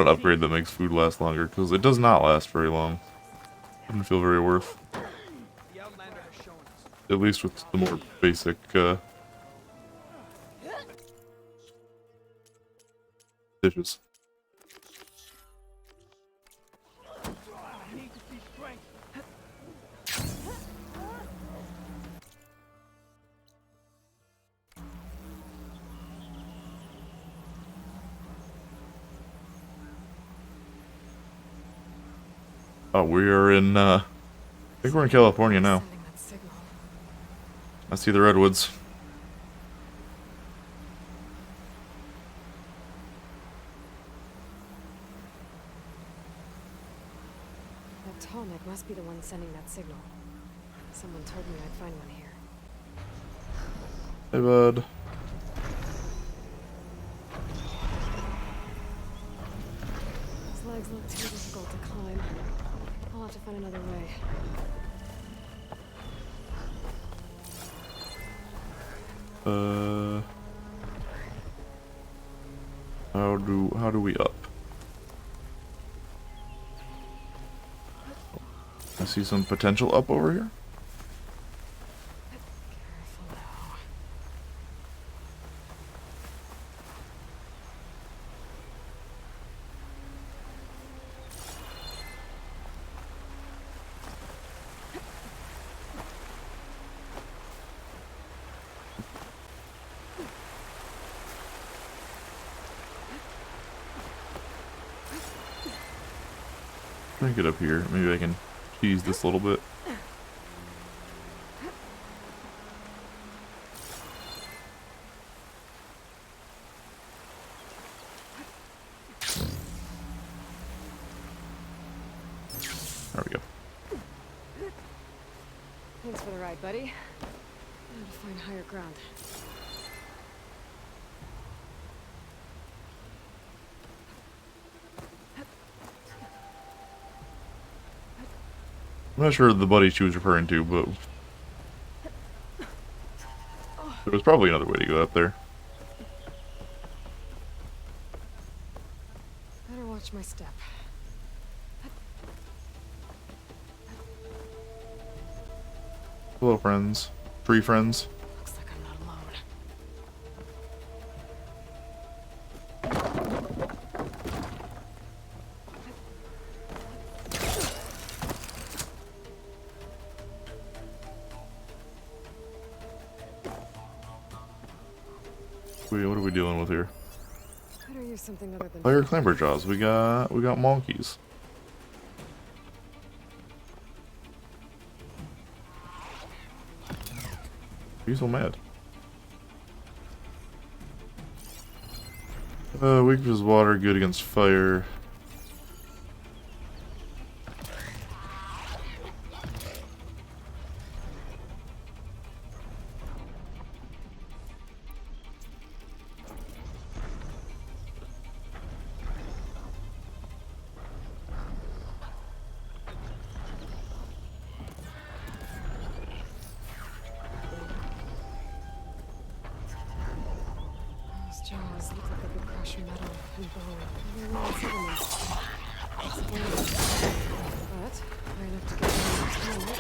an upgrade that makes food last longer because it does not last very long. Doesn't feel very worth. At least with the more basic dishes. Oh, we are in, I think we're in California now. I see the redwoods. Tallneck must be the one sending that signal. Someone told me I'd find one here. Hey, bud. These legs look too difficult to climb. I'll have to find another way. How do we up? I see some potential up over here. Let me get up here. Maybe I can tease this a little bit. There we go. Thanks for the ride, buddy. Now to find higher ground. I'm not sure the buddy she was referring to, but there was probably another way to go up there. Better watch my step. Hello, friends. Tree friends. Looks like I'm not alone. Wait, what are we dealing with here? Better use something other than Fire clamber jaws. We got monkeys. Why are you so mad? Weak as water, good against fire. Those jaws look like they could crush metal and bone. They're really sediments. It's a bone. But high enough to get in the tunnel.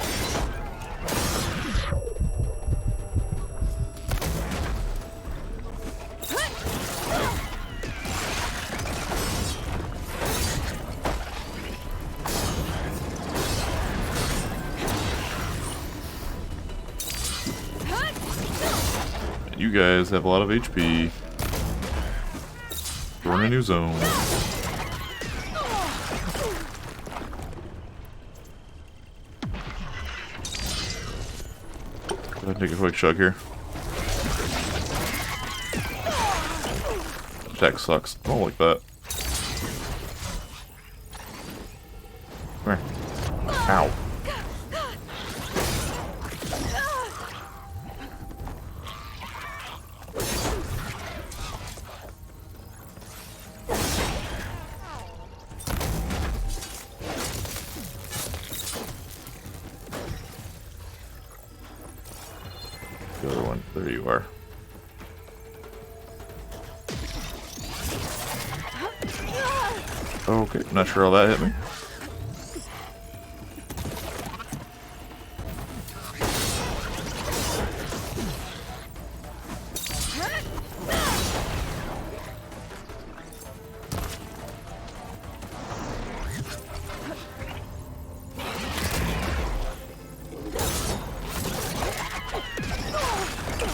You guys have a lot of HP. We're in a new zone. I'll take a quick chug here. Attack sucks. I don't like that. Come here. Ow. The other one. There you are. Okay, not sure how that hit me.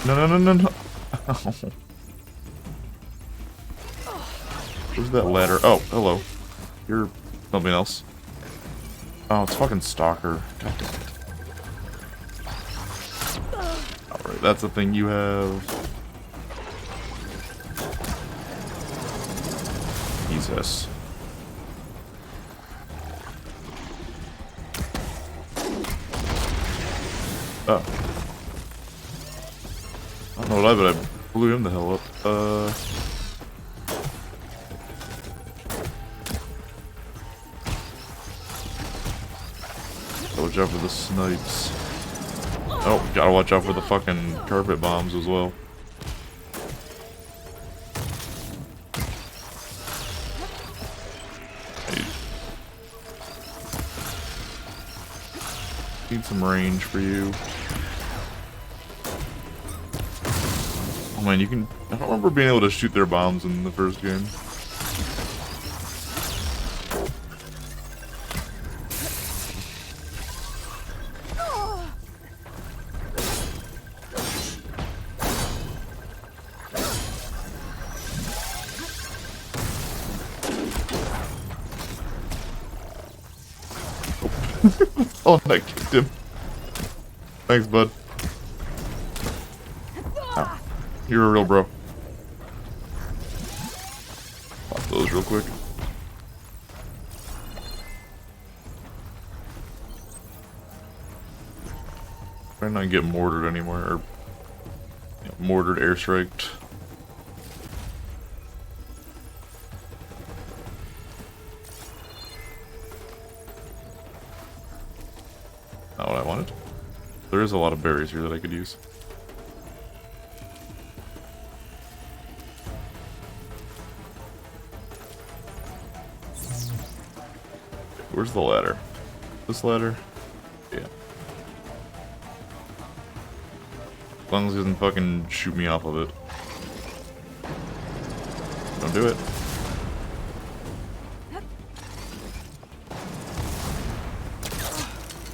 No. Where's that ladder? Oh, hello. You're something else. Oh, it's fucking Stalker. God damn it. Alright, that's the thing you have. Jesus. Oh. I don't know what but I blew him the hell up. Watch out for the snipes. Oh, gotta watch out for the fucking carpet bombs as well. Need some range for you. Oh man, you can... I don't remember being able to shoot their bombs in the first game. Oh, I kicked him. Thanks, bud. Ow. You're a real bro. Pop those real quick. Try not to get mortared anymore, or mortared, airstriked. Not what I wanted. There is a lot of berries here that I could use. Where's the ladder? This ladder? Yeah. As long as he doesn't fucking shoot me off of it. Don't do it.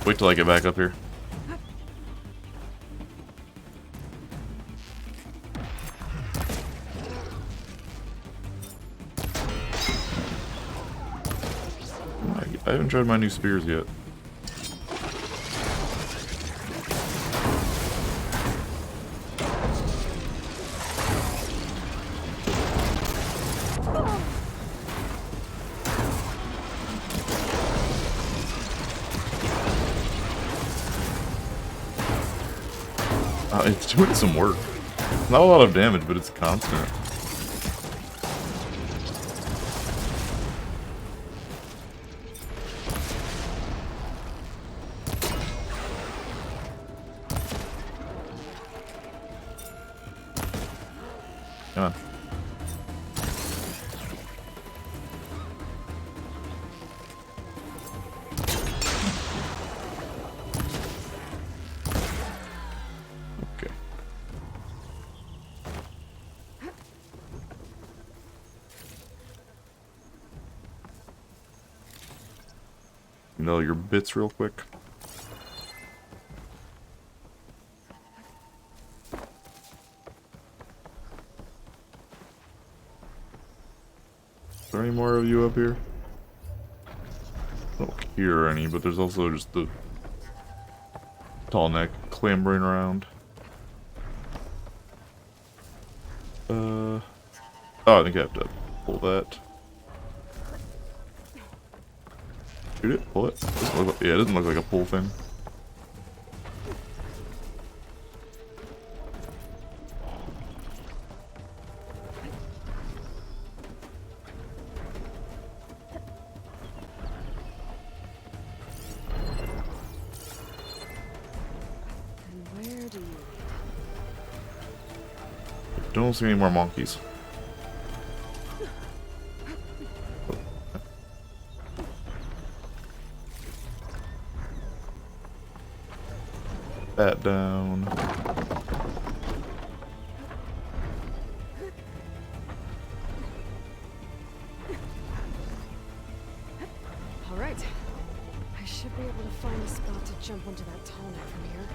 Wait till I get back up here. I haven't tried my new spears yet. It's doing some work. Not a lot of damage, but it's constant. Come on. Okay. Know your bits real quick. Is there any more of you up here? I don't hear any, but there's also just the tall neck clambering around. Oh, I think I have to pull that. Shoot it, pull it. Doesn't look like, yeah, it doesn't look like a pull thing. Where do you... Don't see any more monkeys. That down. All right. I should be able to find a spot to jump onto that tall neck from here.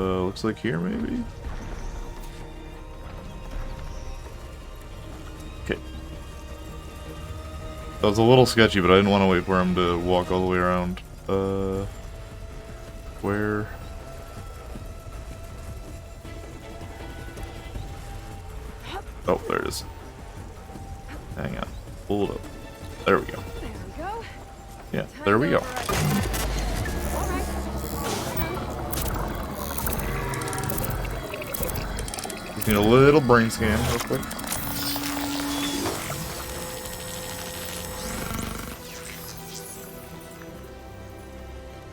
Looks like here maybe? Okay. That was a little sketchy, but I didn't want to wait for him to walk all the way around. Where? Oh, there it is. Hang on. Hold up. There we go. There we go. Yeah, there we go. All right. need a little brain scan real quick.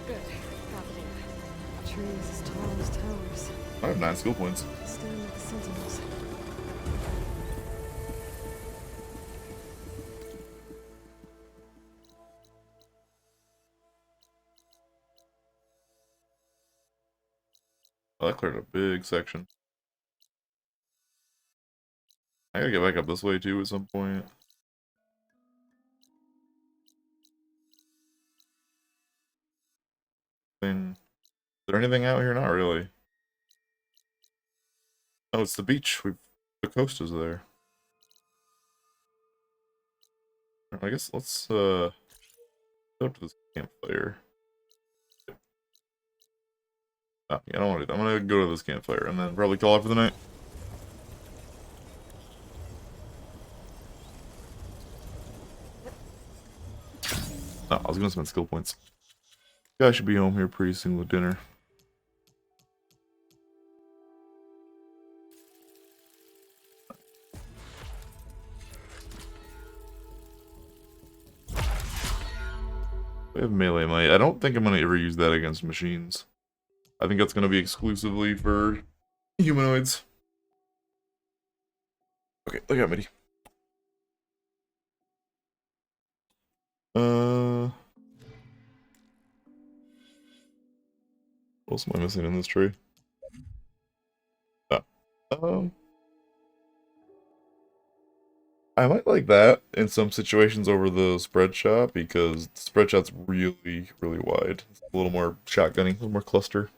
Good. Got the data. Trees as tall as towers. I have 9 skill points. Staring at the sentinels. Oh, that cleared a big section. I gotta get back up this way too at some point. Is there anything out here? Not really. Oh, it's the beach. The coast is there. I guess let's go up to this campfire. Oh, yeah, I don't want to do that. I'm gonna go to this campfire and then probably call it for the night. Oh, I was gonna spend skill points. Guy should be home here pretty soon with dinner. We have melee might. I don't think I'm gonna ever use that against machines. I think that's gonna be exclusively for humanoids. Okay, look out, Mitty. What else am I missing in this tree? Oh. I might like that in some situations over the spread shot because the spread shot's really, really wide. It's a little more shotgunning, a little more cluster.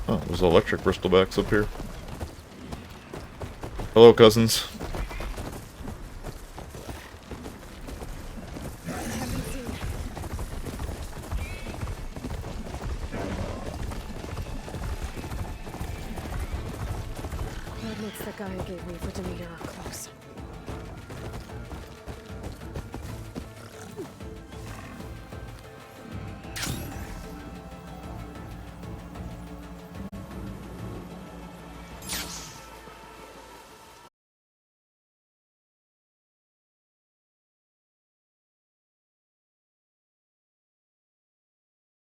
Oh, there's electric bristlebacks up here. Hello, cousins. Blood looks the guy gave me for Demeter are close.